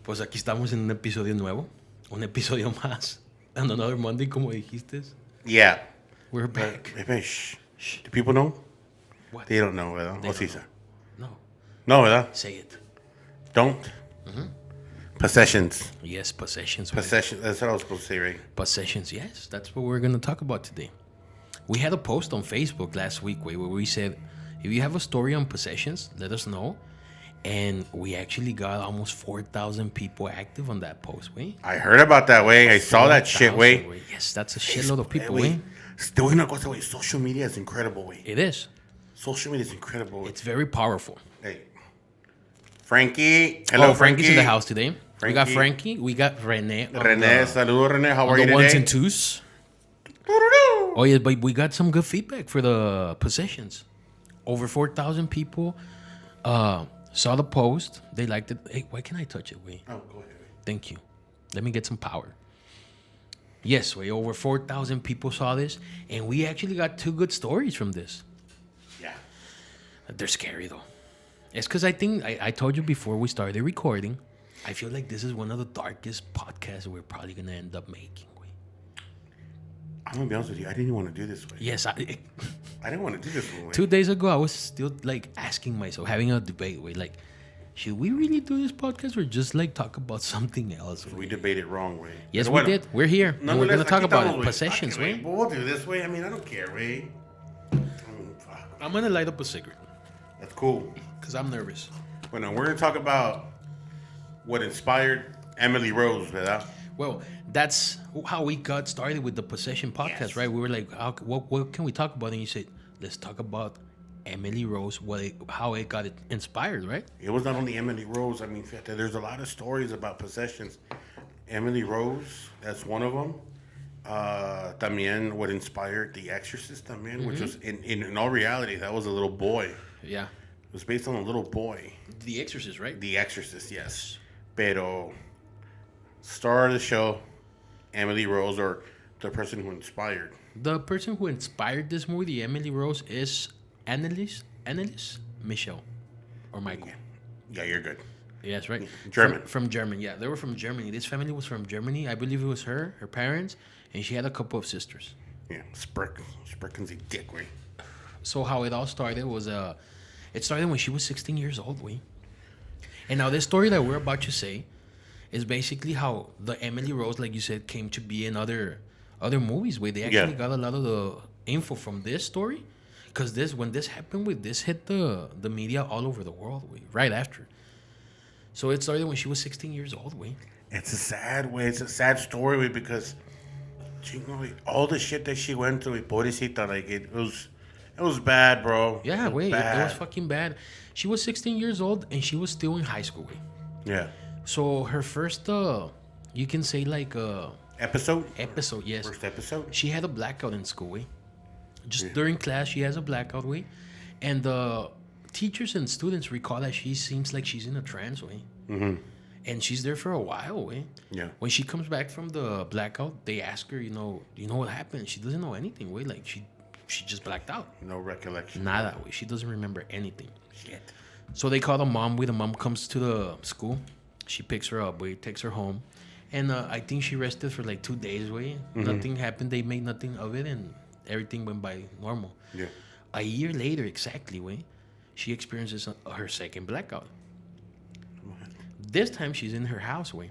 Pues aquí estamos en un episodio nuevo. Un episodio más. And another Monday, como dijiste. Yeah. We're back. Shh. Do people know? What? They don't know, ¿verdad? They O don't sí, know. sir. No. No, ¿verdad? Say it. Don't. Possessions. Yes, possessions. Possessions. That's what I was supposed to say, right? Possessions, yes. That's what we're going to talk about today. We had a post on Facebook last week where we said, if you have a story on possessions, let us know. And we actually got almost 4,000 people active on that post, way. I heard about that, way. I saw that shit, way. Yes, that's a shitload of people, Wey. way. Te voy a una cosa, way. Social media is incredible, way. It is. Social media is incredible, way. It's very powerful. Hey. Frankie. Hello, Frankie's in the Frankie. house today. We got Frankie. We got Rene. Rene, saludo, Rene. How are On you the today? ones and twos. Oh, yeah, but we got some good feedback for the possessions. Over 4,000 people saw the post. They liked it. Hey, why can't I touch it? Wait. Oh, go ahead. Thank you. Let me get some power. Yes, way over 4,000 people saw this, and we actually got 2 good stories from this. Yeah. They're scary, though. It's because I think, I told you before we started recording, I feel like this is one of the darkest podcasts we're probably going to end up making. I'm going to be honest with you. I didn't even want to do this way. Yes, I didn't want to do this way. 2 days ago, I was still, like, asking myself, having a debate, like, should we really do this podcast or just, like, talk about something else? We debated wrong, way. Yes, we did. We're here. And we're going to talk about it. Possessions, way. way. We'll do this way. I mean, I don't care, way. I'm going to light up a cigarette. That's cool. Because I'm nervous. Well, now, we're going to talk about what inspired Emily Rose, ¿verdad? Well, that's how we got started with the Possession podcast, Yes. right? We were like, what can we talk about? And you said, let's talk about Emily Rose, how it got inspired, right? It was not only Emily Rose. I mean, fíjate, there's a lot of stories about possessions. Emily Rose, that's one of them. Tambien, what inspired The Exorcist, también, which was, in all reality, that was a little boy. Yeah. It was based on a little boy. The Exorcist, right? The Exorcist, yes. Pero, star of the show, Emily Rose, or the person who inspired. The person who inspired this movie, the Emily Rose, is Anneliese Michel. Or Michael. Yeah, you're good. Yes, right? German. From Germany, yeah. They were from Germany. This family was from Germany. I believe it was her parents, and she had a couple of sisters. Yeah, Spricken's a dick, right? So how it all started was, it started when she was 16 years old, we. And now this story that we're about to say is basically how the Emily Rose, like you said, came to be in other movies, where they actually got a lot of the info from this story. Because when this happened, this hit the media all over the world, right after. So it started when she was 16 years old, way. It's a sad way. It's a sad story, way, because all the shit that she went through, pobrecita, like it was bad, bro. Yeah, it was fucking bad. She was 16 years old and she was still in high school, way. Yeah. So her first, you can say like Episode, yes. First episode. She had a blackout in school, way. Just during class, she has a blackout, way. And the teachers and students recall that she seems like she's in a trance, way. Mm-hmm. And she's there for a while, way. Yeah. When she comes back from the blackout, they ask her, do you know what happened? She doesn't know anything, way. Like she just blacked out. No recollection. Nada, way. She doesn't remember anything. Shit. So they call the mom, way. The mom comes to the school. She picks her up, way. Takes her home. And I think she rested for like 2 days, way. Mm-hmm. Nothing happened. They made nothing of it, and everything went by normal. Yeah. A year later, exactly, way, she experiences her second blackout. This time, she's in her house, way.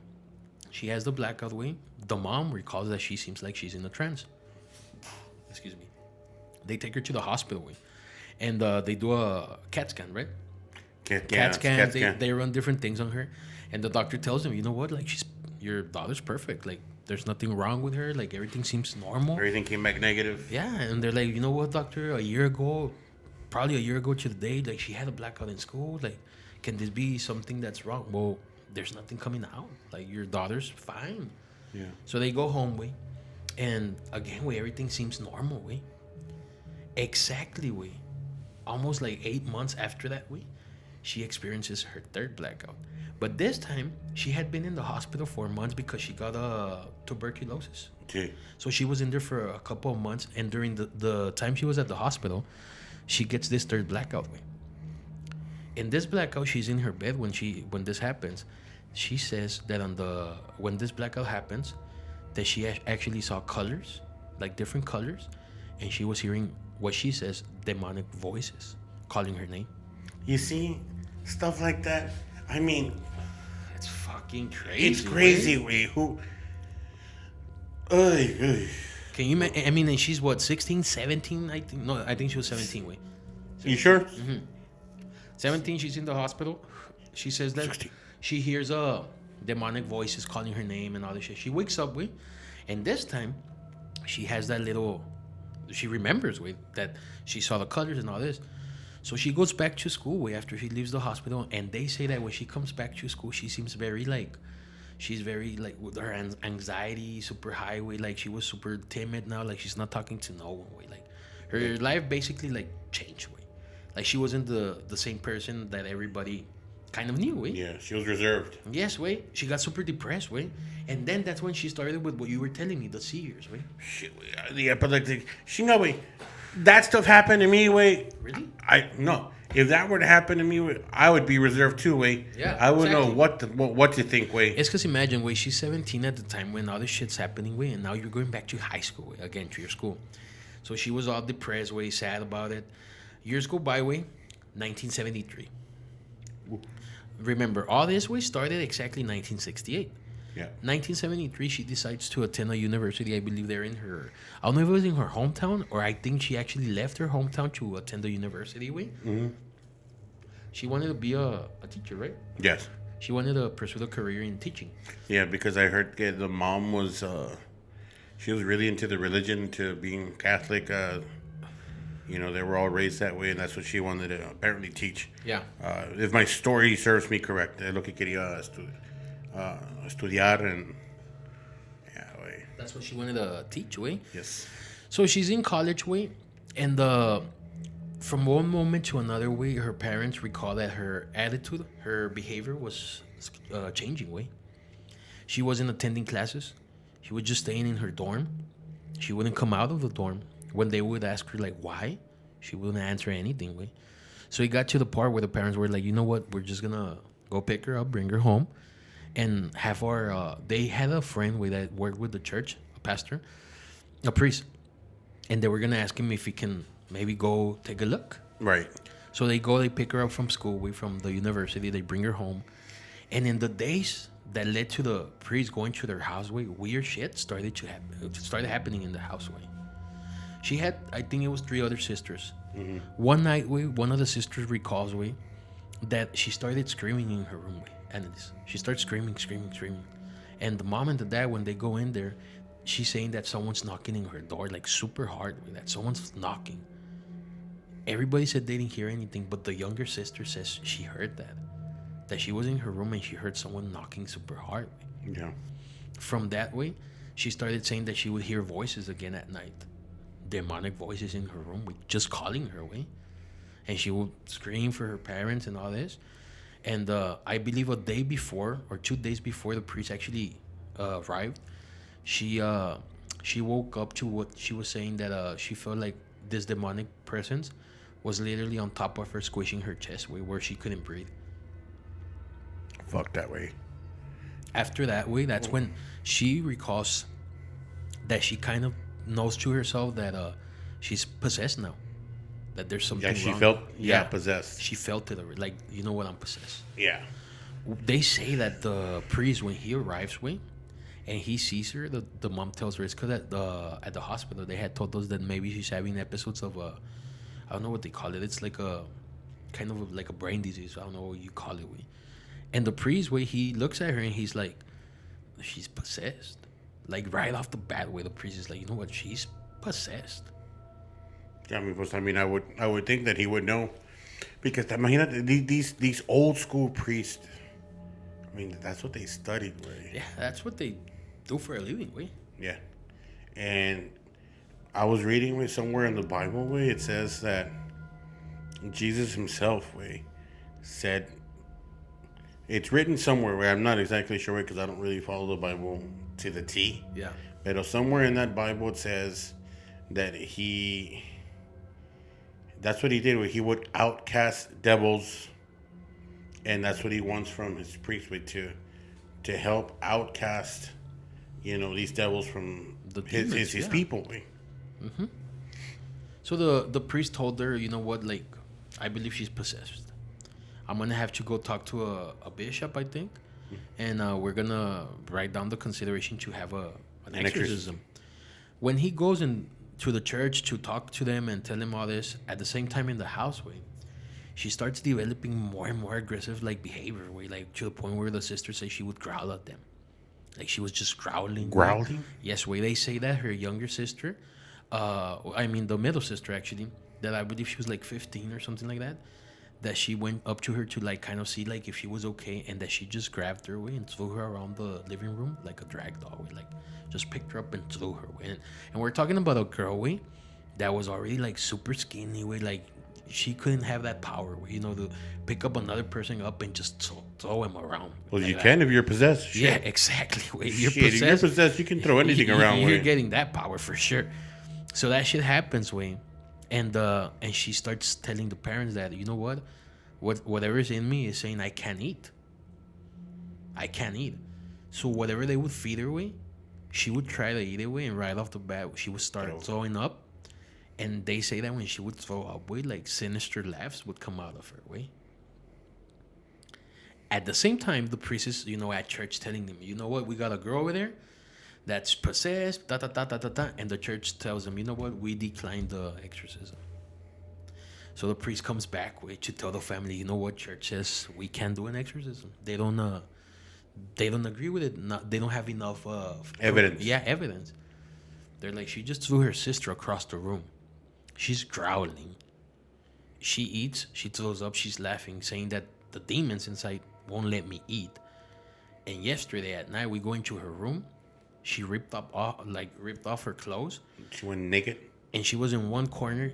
She has the blackout, way. The mom recalls that she seems like she's in a trance. Excuse me. They take her to the hospital, way. And they do a CAT scan, right? CAT scan. They run different things on her. And the doctor tells them, you know what? Like, your daughter's perfect. Like, there's nothing wrong with her. Like, everything seems normal. Everything came back negative. Yeah, and they're like, you know what, doctor? Probably a year ago to the day, like, she had a blackout in school. Like, can this be something that's wrong? Well, there's nothing coming out. Like, your daughter's fine. Yeah. So they go home, way. And again, way, everything seems normal, way. Exactly, way. Almost like 8 months after that, way, she experiences her third blackout. But this time, she had been in the hospital for months because she got tuberculosis. Okay. So she was in there for a couple of months, and during the time she was at the hospital, she gets this third blackout. In this blackout, she's in her bed when this happens. She says that when this blackout happens, that she actually saw colors, like different colors, and she was hearing what she says demonic voices calling her name. You see, stuff like that. I mean, It's fucking crazy. it's crazy. Right? Way who? Ay, ay. Can you? I mean, and she's what, 16, 17? I think no, I think she was 17. Wait, You sure? 17. She's in the hospital. She says that 16. she hears demonic voices calling her name and all this shit. She wakes up with, and this time, she has that little. She remembers with that she saw the colors and all this. So she goes back to school way after she leaves the hospital, and they say that when she comes back to school, she seems very like, she's very like with her anxiety super high way. Like she was super timid now. Like she's not talking to no one way. Like her life basically like changed way. Like she wasn't the same person that everybody kind of knew way. Yeah, she was reserved. Yes, way. She got super depressed way, and then that's when she started with what you were telling me, the seers way. Shit, the epileptic. She know, wait. That stuff happened to me, wait. Really? I no. If that were to happen to me, wait, I would be reserved too, wait. Yeah, I would know exactly. what to think, wait. It's because imagine, way she's 17 at the time when all this shit's happening, way, and now you're going back to high school, way, again to your school. So she was all depressed, way, sad about it. Years go by, way, 1973. Remember, all this way started exactly 1968. Yeah. 1973, she decides to attend a university. I believe they're in her. I don't know if it was in her hometown or I think she actually left her hometown to attend a university. Way. Mm-hmm. She wanted to be a teacher, right? Yes. She wanted to pursue a career in teaching. Yeah, because I heard the mom was, she was really into the religion, to being Catholic. You know, they were all raised that way, and that's what she wanted to apparently teach. Yeah. If my story serves me correct, lo que quería estudiar and yeah, way. That's what she wanted to teach, way. Yes. So she's in college, way, and from one moment to another, way, her parents recall that her attitude, her behavior was changing, way. She wasn't attending classes. She was just staying in her dorm. She wouldn't come out of the dorm. When they would ask her, like, why, she wouldn't answer anything, way. So it got to the part where the parents were like, you know what, we're just going to go pick her up, bring her home, and have our, they had a friend way that worked with the church, a pastor, a priest, and they were going to ask him if he can maybe go take a look. Right. So they go, they pick her up from school, way from the university, they bring her home, and in the days that led to the priest going to their house, way, weird shit started happening in the house, way. She had, I think it was 3 other sisters. Mm-hmm. One night, one of the sisters recalls, that she started screaming in her room, Anneliese. She starts screaming. And the mom and the dad, when they go in there, she's saying that someone's knocking in her door, like super hard, that someone's knocking. Everybody said they didn't hear anything, but the younger sister says she heard that she was in her room and she heard someone knocking super hard. Yeah. From that way, she started saying that she would hear voices again at night. Demonic voices in her room, just calling her way, and she would scream for her parents and all this. And I believe a day before or 2 days before the priest actually arrived, she woke up to what she was saying, that she felt like this demonic presence was literally on top of her, squishing her chest where she couldn't breathe. Fuck that way. After that way, that's when she recalls that she kind of knows to herself that she's possessed now, that there's something wrong. Yeah, she felt possessed. She felt it, like, you know what, I'm possessed. Yeah. They say that the priest, when he arrives, and he sees her, the mom tells her it's because at the hospital they had told us that maybe she's having episodes of I don't know what they call it. It's like a kind of like a brain disease. I don't know what you call it. And the priest, he looks at her and he's like, she's possessed. Like right off the bat, the priest is like, you know what, she's possessed. Yeah, I mean, I would think that he would know, because imagine these old school priests. I mean, that's what they studied, way. Yeah, that's what they do for a living, way. Yeah, and I was reading somewhere in the Bible, way, it says that Jesus himself, said. It's written somewhere where I'm not exactly sure, because I don't really follow the Bible to the T. Yeah. But somewhere in that Bible it says that that's what he did, where he would outcast devils, and that's what he wants from his priest, to help outcast, these devils from his people. Way. So the priest told her, you know what, like, I believe she's possessed. I'm gonna have to go talk to a bishop, I think, and we're gonna write down the consideration to have an exorcism. When he goes to the church to talk to them and tell them all this, at the same time in the house, way, she starts developing more and more aggressive like behavior, way, like to the point where the sister says she would growl at them, like she was just growling. Growling? Yes, way. They say that her younger sister, the middle sister actually, that I believe she was like 15 or something like that, that she went up to her to like kind of see like if she was okay, and that she just grabbed her away and threw her around the living room like a drag doll, way, like just picked her up and threw her away. And we're talking about a girl, way, that was already like super skinny, way, like she couldn't have that power, way, to pick up another person up and just throw him around. Well, like you that. can if you're possessed. Shit. Yeah, exactly. Way. If you're possessed, you can throw anything around. You're Way. getting that power for sure. So that shit happens, way, and she starts telling the parents that, you know whatever's in me is saying I can't eat. I can't eat. So whatever they would feed her, way, she would try to eat it, way, and right off the bat she would start throwing up. And they say that when she would throw up, way, like sinister laughs would come out of her, way. At the same time, the priest is, at church telling them, you know what, we got a girl over there that's possessed, da da da da da da, and the church tells them, you know what, we declined the exorcism. So the priest comes back, way, to tell the family, you know what, church says we can't do an exorcism. They don't agree with it. They don't have enough evidence. Yeah, evidence. They're like, she just threw her sister across the room. She's growling. She eats. She throws up. She's laughing, saying that the demons inside won't let me eat. And yesterday at night, we go into her room. She ripped off her clothes. She went naked. And she was in one corner,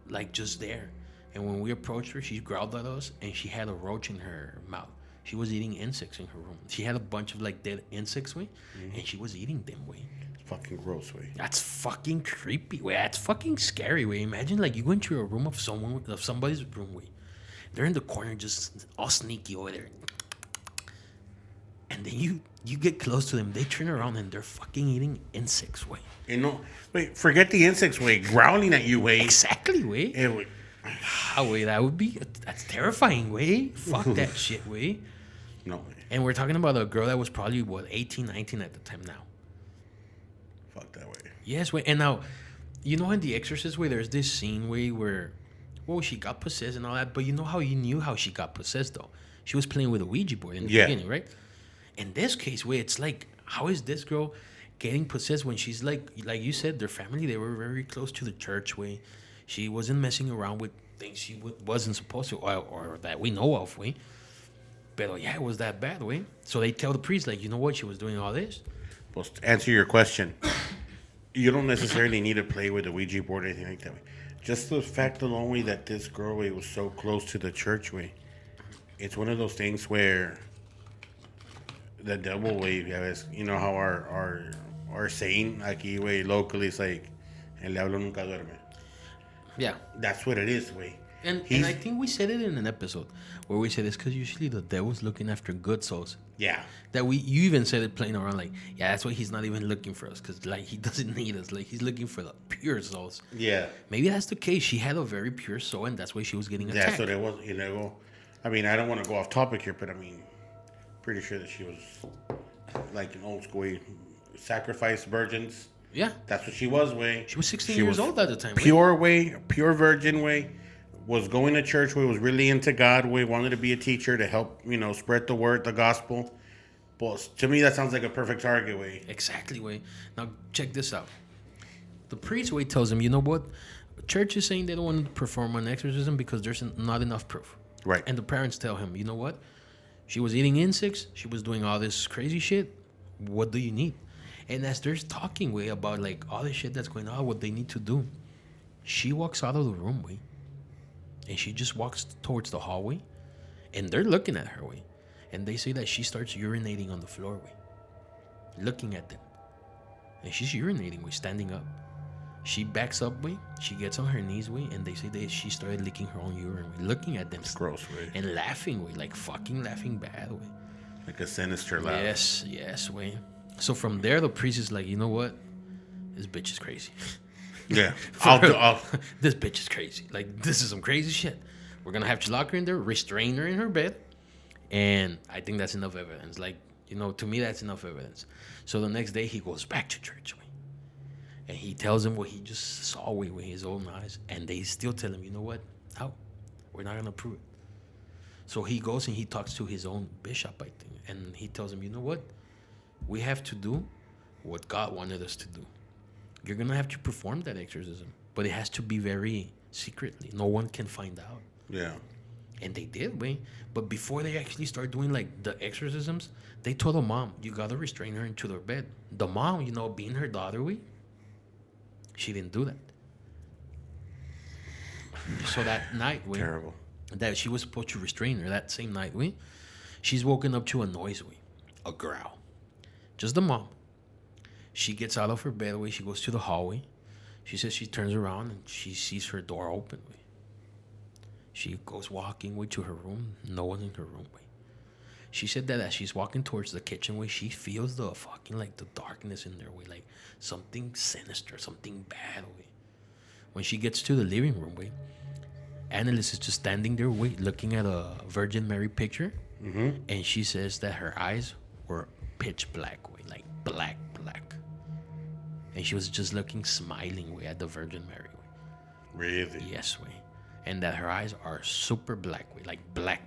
like just there. And when we approached her, she growled at us, and she had a roach in her mouth. She was eating insects in her room. She had a bunch of like dead insects, way, and she was eating them, way. It's fucking gross, way. That's fucking creepy, way. That's fucking scary, way. Imagine like you go into a room of somebody's room, way. They're in the corner, just all sneaky over there, and then you get close to them. They turn around and they're fucking eating insects, way. Wait, forget the insects, way. Growling at you, way. Exactly, way. Way, that's terrifying, way. Fuck that shit, way. No way. And we're talking about a girl that was probably 18, 19 at the time now. Fuck that way. Yes, way. And now, in The Exorcist, way, there's this scene, way, where, she got possessed and all that. But you know how you knew how she got possessed, though? She was playing with a Ouija board in the beginning, right? In this case, way, it's like, how is this girl getting possessed when she's like you said, their family, they were very close to the church, way. She wasn't messing around with things she wasn't supposed to, or that we know of, way. But yeah, it was that bad, way. So they tell the priest, like, you know what, she was doing all this. Well, to answer your question, you don't necessarily need to play with a Ouija board or anything like that. Way. Just the fact alone, way, that this girl, way, was so close to the church, way. It's one of those things where the devil, way, you know how our saying aquí, way, locally, is like, el diablo nunca duerme. Yeah. That's what it is, way. And I think we said it in an episode where we said it's because usually the devil's looking after good souls. Yeah. You even said it playing around, like, yeah, that's why he's not even looking for us, because like he doesn't need us, like he's looking for the pure souls. Yeah. Maybe that's the case. She had a very pure soul, and that's why she was getting attacked. Yeah, so there was, I mean, I don't want to go off topic here, but I mean, pretty sure that she was like an old school way, sacrifice virgins. Yeah. That's what she was, way. She was 16 years old at the time. Pure way, pure virgin way. Was going to church way, was really into God way, wanted to be a teacher to help, spread the word, the gospel. But to me, that sounds like a perfect target, way. Exactly, way. Now, check this out. The priest, way, tells him, you know what? Church is saying they don't want to perform an exorcism because there's not enough proof. Right. And the parents tell him, you know what? She was eating insects. She was doing all this crazy shit. What do you need? And as they're talking, way, about, like, all the shit that's going on, what they need to do, she walks out of the room, way. And she just walks towards the hallway, and they're looking at her, way. And they say that she starts urinating on the floor, way, looking at them. And she's urinating, way, standing up. She backs up, way. She gets on her knees, way, and they say that she started licking her own urine, way, looking at them. Gross, way. And laughing, way, like fucking laughing bad, way. Like a sinister laugh. Yes, way. So from there, the priest is like, you know what? This bitch is crazy. Yeah. This bitch is crazy. Like, this is some crazy shit. We're going to have to lock her in there, restrain her in her bed. And I think that's enough evidence. Like, to me, that's enough evidence. So the next day, he goes back to church. And he tells them what he just saw with his own eyes. And they still tell him, you know what? How? We're not going to prove it. So he goes and he talks to his own bishop, I think. And he tells him, you know what? We have to do what God wanted us to do. You're going to have to perform that exorcism. But it has to be very secretly. No one can find out. Yeah. And they did, way. But before they actually start doing, like, the exorcisms, they told the mom, you got to restrain her into their bed. The mom, being her daughter, she didn't do that. So that night, terrible. That she was supposed to restrain her, that same night, she's woken up to a noise, a growl. Just the mom. She gets out of her bed, she goes to the hallway. She says she turns around and she sees her door open, She goes walking to her room. No one in her room, She said that as she's walking towards the kitchen, she feels the fucking, like, the darkness in there, like something sinister, something bad, When she gets to the living room, Anneliese is just standing there, looking at a Virgin Mary picture. Mm-hmm. And she says that her eyes were pitch black, like black. And she was just looking, smiling, at the Virgin Mary, Really? Yes, And that her eyes are super black, like black,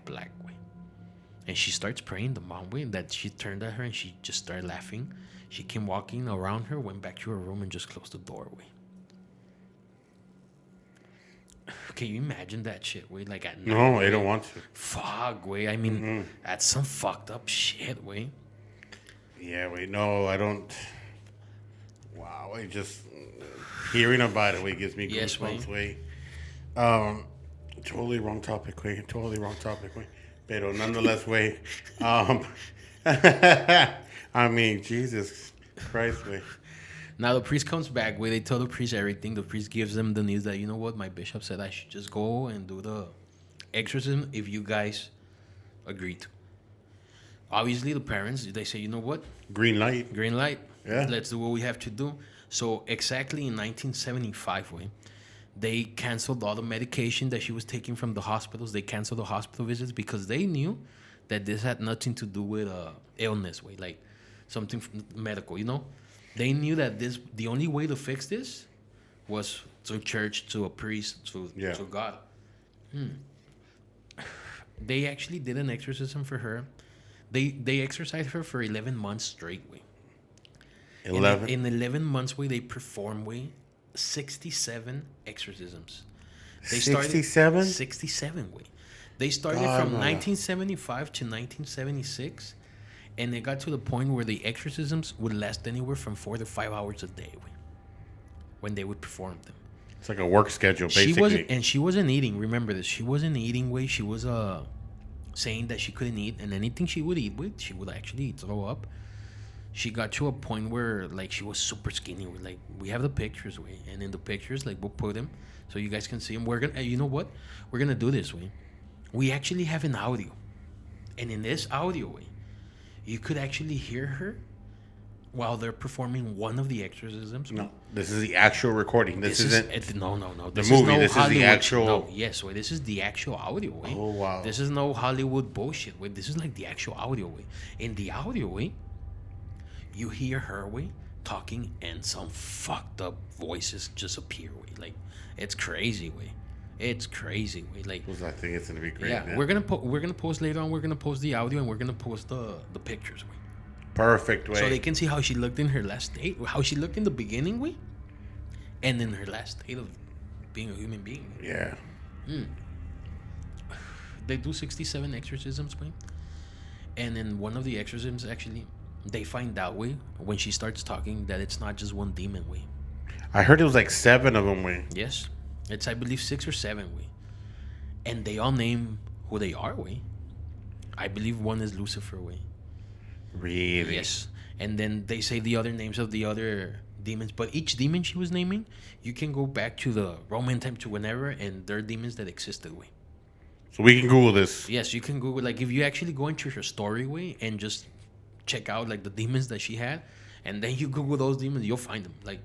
And she starts praying, the mom, that she turned at her and she just started laughing. She came walking around her, went back to her room and just closed the door, Can you imagine that shit, Like at night, No, I don't want to. Fuck, I mean, that's some fucked up shit, Yeah, no, I don't. Wow, I just hearing about it, gives me goosebumps, Totally wrong topic, Totally wrong topic, Pero nonetheless, I mean, Jesus Christ, Now the priest comes back, they tell the priest everything. The priest gives them the news that, you know what, my bishop said I should just go and do the exorcism if you guys agree to. Obviously, the parents, they say, you know what? Green light. Yeah. Let's do what we have to do. So exactly in 1975, they canceled all the medication that she was taking from the hospitals. They canceled the hospital visits because they knew that this had nothing to do with illness, like something medical, They knew that the only way to fix this was through church, to a priest, to God. They actually did an exorcism for her. They exorcised her for 11 months straight, 11? In 11 months, they performed, 67 exorcisms. 67? 67, They started from 1975 to 1976. And it got to the point where the exorcisms would last anywhere from 4 to 5 hours a day when they would perform them. It's like a work schedule, basically. She wasn't eating. Remember this. She wasn't eating. She was saying that she couldn't eat, and anything she would eat she would actually throw up. She got to a point where she was super skinny. We have the pictures, and in the pictures, we'll put them so you guys can see them. We're gonna, you know what? We're gonna do this, We actually have an audio, and in this audio, you could actually hear her while they're performing one of the exorcisms. No, this is the actual recording. This isn't... No. The movie, this is the actual... No, yes, this is the actual audio, Oh, wow. This is no Hollywood bullshit, This is the actual audio, In the audio, you hear her, talking, and some fucked up voices just appear, It's crazy, It's crazy, I think it's gonna be great. Yeah, man. We're gonna post later on. We're gonna post the audio and we're gonna post the pictures, Perfect, So they can see how she looked in her last state, how she looked in the beginning, and in her last state of being a human being. Yeah. They do 67 exorcisms, and in one of the exorcisms, actually, they find out, when she starts talking, that it's not just one demon, I heard it was 7 of them, Yes. It's, I believe, 6 or 7, And they all name who they are, I believe one is Lucifer, Really? Yes. And then they say the other names of the other demons. But each demon she was naming, you can go back to the Roman time, to whenever, and they're demons that existed, So we can Google this. Yes, you can Google, like, if you actually go into her story way and just check out like the demons that she had, and then you Google those demons, you'll find them. Like,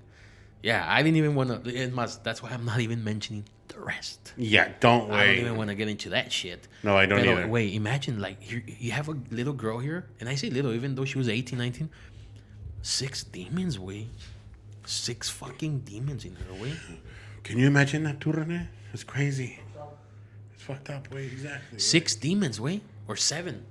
yeah, I didn't even want to. That's why I'm not even mentioning the rest. Yeah, don't I wait. don't even want to get into that shit. No, I don't either. Wait, imagine like you have a little girl here, and I say little, even though she was 18, 19. 6 demons, way. 6 fucking demons in her way. Can you imagine that, too, Rene? It's crazy. It's fucked up, way. Exactly. 6 demons, way, or 7.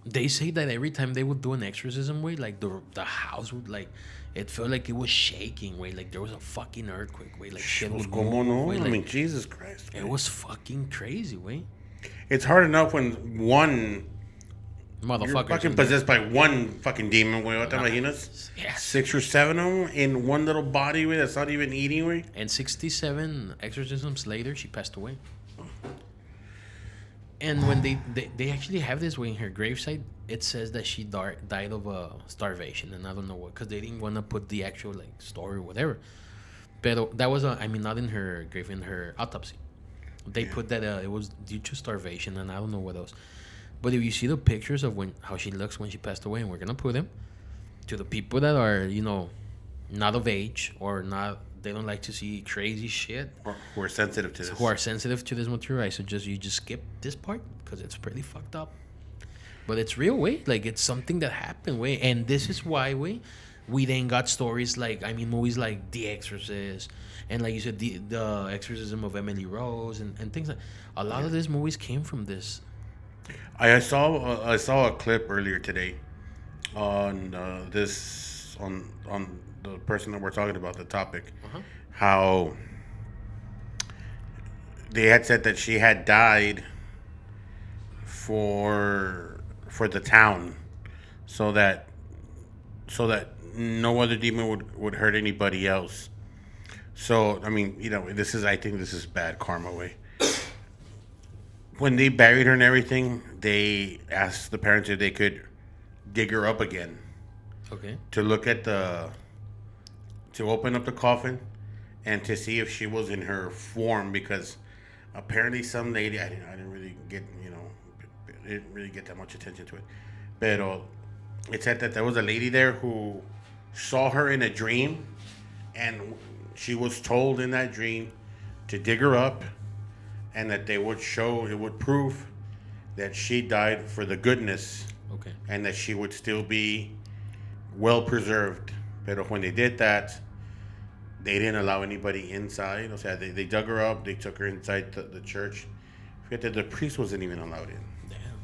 They say that every time they would do an exorcism, way, like the house would like, it felt like it was shaking, way, like there was a fucking earthquake, way, like shit was ¿Cómo no? way, I like, mean, Jesus Christ. it was fucking crazy, way. It's hard enough when one you're Motherfuckers. fucking possessed by one fucking demon, güey. ¿What te imaginas? Yeah. 6 or 7 of them in one little body, güey, that's not even eating, güey. And 67 exorcisms later, she passed away. And when they actually have this way in her gravesite, it says that she died of starvation, and I don't know what, because they didn't want to put the actual like story or whatever. But that was not in her grave, in her autopsy. They put that it was due to starvation, and I don't know what else. But if you see the pictures of how she looks when she passed away, and we're gonna put them to the people that are not of age or not. They don't like to see crazy shit. Who are sensitive to this. Who are sensitive to this material. I suggest you just skip this part because it's pretty fucked up. But it's real, way. Like, it's something that happened, way. And this is why, way, we then got stories like, movies like The Exorcist. And like you said, the Exorcism of Emily Rose and things like a lot of these movies came from this. I saw a clip earlier today on the person that we're talking about, the topic, how they had said that she had died for the town, so that no other demon would hurt anybody else. So I think this is bad karma, way. When they buried her and everything, they asked the parents if they could dig her up again. Okay. To look at to open up the coffin and to see if she was in her form, because apparently some lady, I didn't really get, didn't really get that much attention to it. But it said that there was a lady there who saw her in a dream, and she was told in that dream to dig her up, and that it would prove that she died for the goodness. Okay. And that she would still be well preserved. But when they did that, they didn't allow anybody inside. O sea, they dug her up, they took her inside the church. The priest wasn't even allowed in. Damn.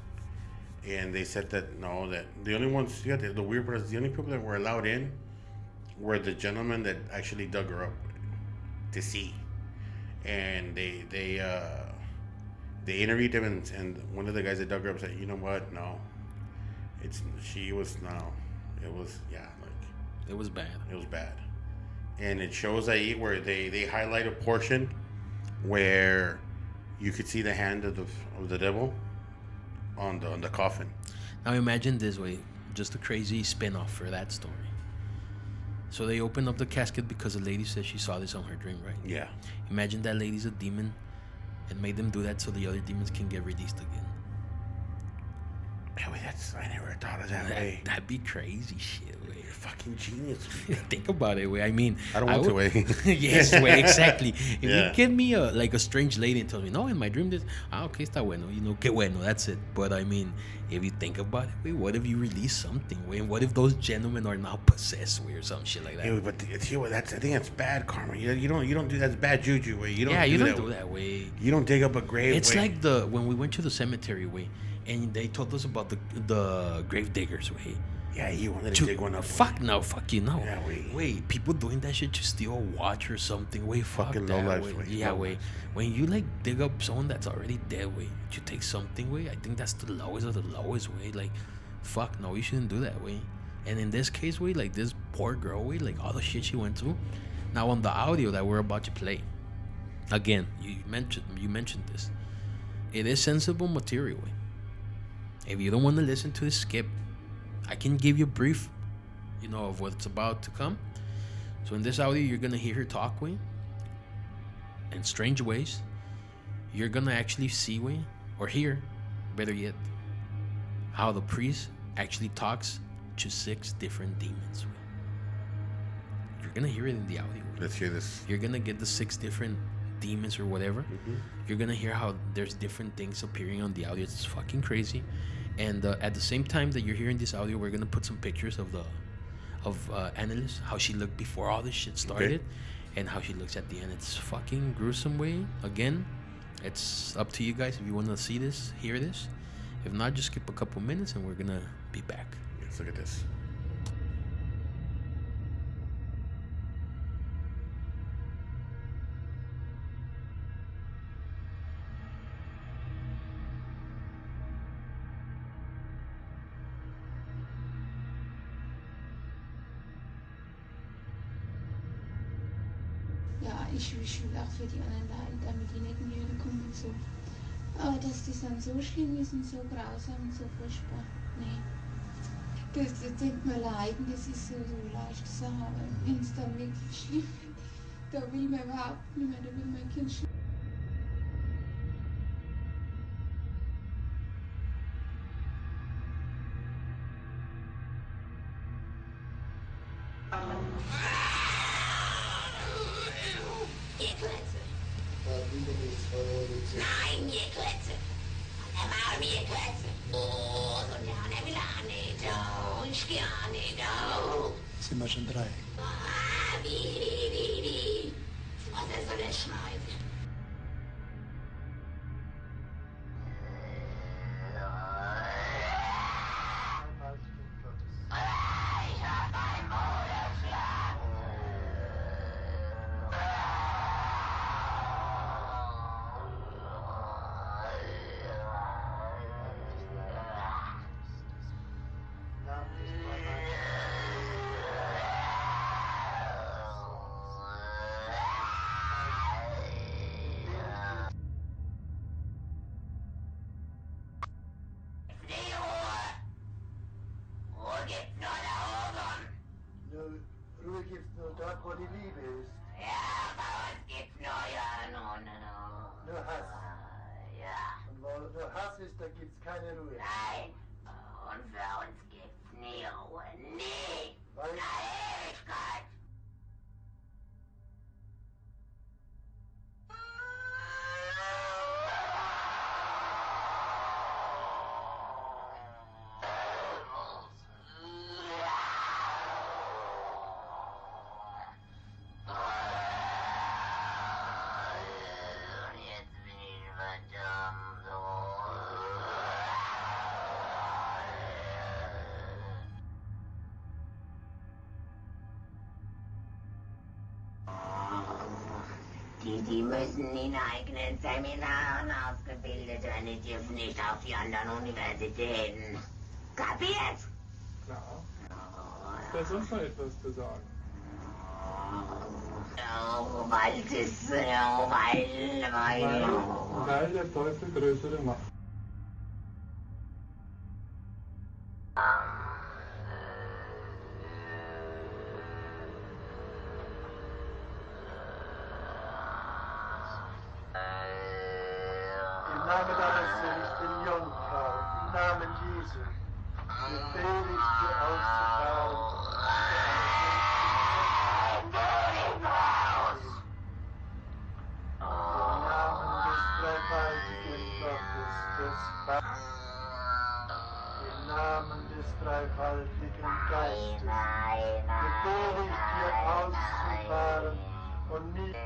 And they said that the only ones, the weird part is the only people that were allowed in were the gentlemen that actually dug her up to see. And they interviewed them, and one of the guys that dug her up said, "You know what? No, it was bad. It was bad." And it shows ahí where they highlight a portion where you could see the hand of the devil on the coffin. Now imagine this way, just a crazy spin-off for that story. So they opened up the casket because the lady said she saw this on her dream, right? Yeah. Imagine that lady's a demon and made them do that so the other demons can get released again. I never thought of that way. That'd be crazy shit, way. You're fucking genius. Think about it, way. I mean, I don't want to, way. Yes, way, exactly. If you give me a strange lady and tells me, no, in my dream this, okay, está bueno, qué bueno, that's it. But I mean, if you think about it, way, what if you release something, way? And what if those gentlemen are now possessed, way, or some shit like that? Yeah, but I think that's bad karma. You don't do that's bad juju, way. You don't do that way. You don't dig up a grave. It's like when we went to the cemetery, way, and they told us about the grave diggers, way. Yeah, you wanted to dig one up. Fuck no, fuck you, no. Yeah, wait, people doing that shit to steal a watch or something, way, fuck fucking that, low life, way. way. Yeah, way. When you like dig up someone that's already dead, way, you take something, way, I think that's the lowest of the lowest, way. Like, fuck no, you shouldn't do that, way. And in this case, way, like this poor girl, way, like all the shit she went through. Now on the audio that we're about to play, again, you mentioned this. It is sensible material, way. If you don't want to listen to it, skip. I can give you a brief, of what's about to come. So in this audio, you're gonna hear her talk, way. in strange ways, you're gonna actually see, way, or hear, better yet, how the priest actually talks to 6 different demons. Way. You're gonna hear it in the audio. Way. Let's hear this. You're gonna get the 6 different demons or whatever. You're gonna hear how there's different things appearing on the audio. It's fucking crazy. And at the same time that you're hearing this audio, we're gonna put some pictures of Anneliese, how she looked before all this shit started, and how she looks at the end. It's fucking gruesome. Way. Again, it's up to you guys if you want to see this, hear this. If not, just skip a couple minutes and we're gonna be back. Let's look at this. Ja, ich will auch für die anderen leiden, damit die nicht mehr kommen und so. Aber dass das dann so schlimm ist und so grausam und so furchtbar, nee. Das denkt man leiden, das ist so leicht zu sagen, aber wenn es dann wirklich schlimm wird, da will man überhaupt nicht mehr, da will man kein Schlimm. Nein, ihr Klötze. Der Maul, ihr Klötze. Oh, so der will auch nicht. Oh, ich geh auch nicht. Oh. Sind wir schon 3? Ah, wie. Was ist so eine Scheiße? Ich hab mein Maul erschlagen. Ruhe gibt's nur dort, wo die Liebe ist. Ja, bei uns gibt's Nur Hass. Ja, Und wo nur Hass ist, da gibt's keine Ruhe. nein. Und für uns gibt's nie Ruhe. Nie. Weil In der Ewigkeit. Und jetzt bin ich verdammt. Die müssen in eigenen Seminaren ausgebildet werden, die dürfen nicht auf die anderen Universitäten. Kapiert? Klar. Wer sonst noch etwas zu sagen? Oh, weil das, Weil der Teufel größere Macht. im Namen deines seligen Jungfrau, im Namen Jesu, befehle ich dir auszufahren. Im Namen des dreifaltigen Gottes, des im Namen des dreifaltigen Geistes, befehle ich dir auszufahren und nicht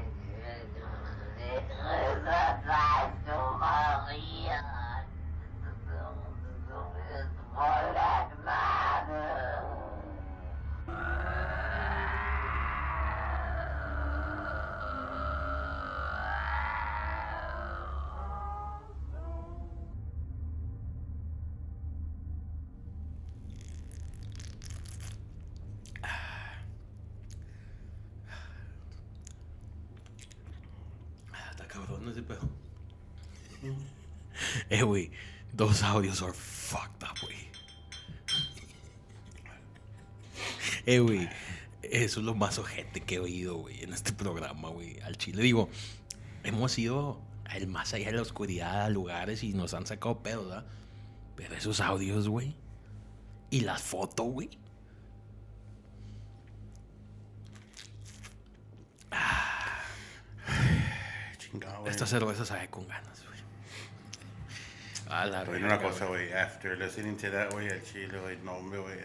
Está cabrón ese pedo. Güey, those audios are fucked up, güey. Güey, eso es lo más ojete que he oído, güey, en este programa, güey, al chile. Digo, hemos ido al más allá de la oscuridad, a lugares y nos han sacado pedos, ¿verdad? Pero esos audios, güey. Y las fotos, güey. Chingado, güey. Esta cerveza sabe con ganas, güey. A la Bueno, una cosa, güey. After listening to that, güey, al chile, güey, no, hombre, güey.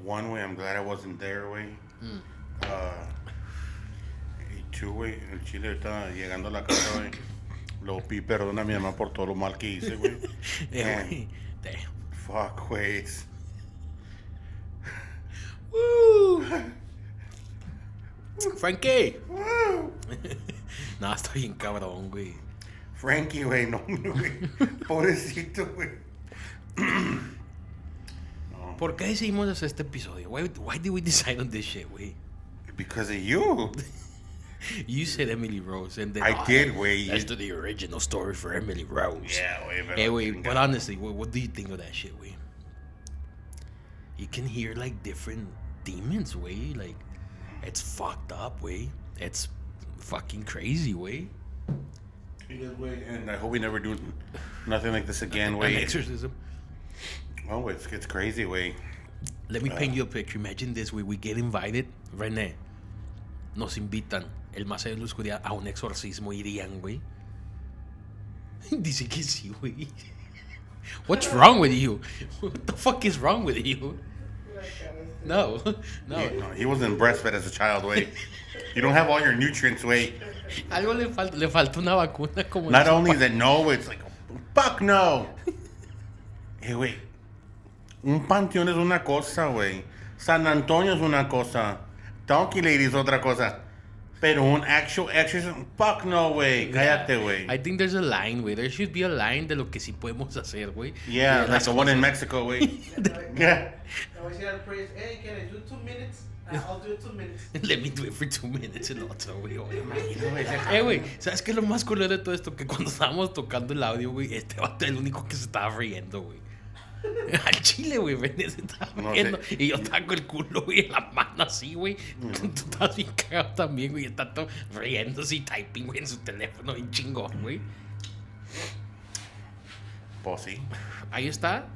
One, güey, I'm glad I wasn't there, güey. Y two, güey, el chile ahorita llegando a la casa, güey. Lo pi perdona a mi mamá por todo lo mal que hice, güey. Güey. Damn. Fuck, güey. Woo. Frankie. No, estoy bien cabrón, güey. Frankie, güey, no, güey. Pobrecito, güey. No. ¿Por qué decidimos hacer este episodio? Why did we decide on this shit, güey? Because of you. You said Emily Rose, and then I did, güey. Let's do the original story for Emily Rose. Yeah, güey. Hey, wait, but honestly, what do you think of that shit, güey? You can hear like different demons, way. Like, it's fucked up, way. It's fucking crazy, way. It is, way. And I hope we never do nothing like this again, An way. exorcism. Oh, it's crazy, way. Let me paint you a picture. Imagine this, way. We get invited, René. Nos invitan, el más allá de la oscuridad, a un exorcismo. Irían, güey. Dice que sí, güey. What's wrong with you? What the fuck is wrong with you? No. He wasn't breastfed as a child, way. You don't have all your nutrients, way. Algo le falta una vacuna como Not en only that, no, it's like, fuck no. Hey, güey. Un panteón es una cosa, güey. San Antonio es una cosa. Donkey Lady es otra cosa. Pero un actual exorcism, fuck no, güey. Cállate, güey. I think there's a line, güey. There should be a line de lo que sí podemos hacer, güey. Yeah, like the one in Mexico, güey. Yeah. I always hear praise, hey, can I do 2 minutes? I'll do it 2 minutes. Let me do it for 2 minutes el otro, güey. Güey, ¿sabes qué es lo más culero de todo esto? Que cuando estábamos tocando el audio, güey, este vato era el único que se estaba riendo, güey. Al chile, güey, René se estaba riendo. sé. Y yo estaba con el culo, güey, en la mano así, güey. Tú estás bien cagado también, güey. Está todo riéndose y typing, güey, en su teléfono, bien chingón, güey. Pues sí. Ahí está.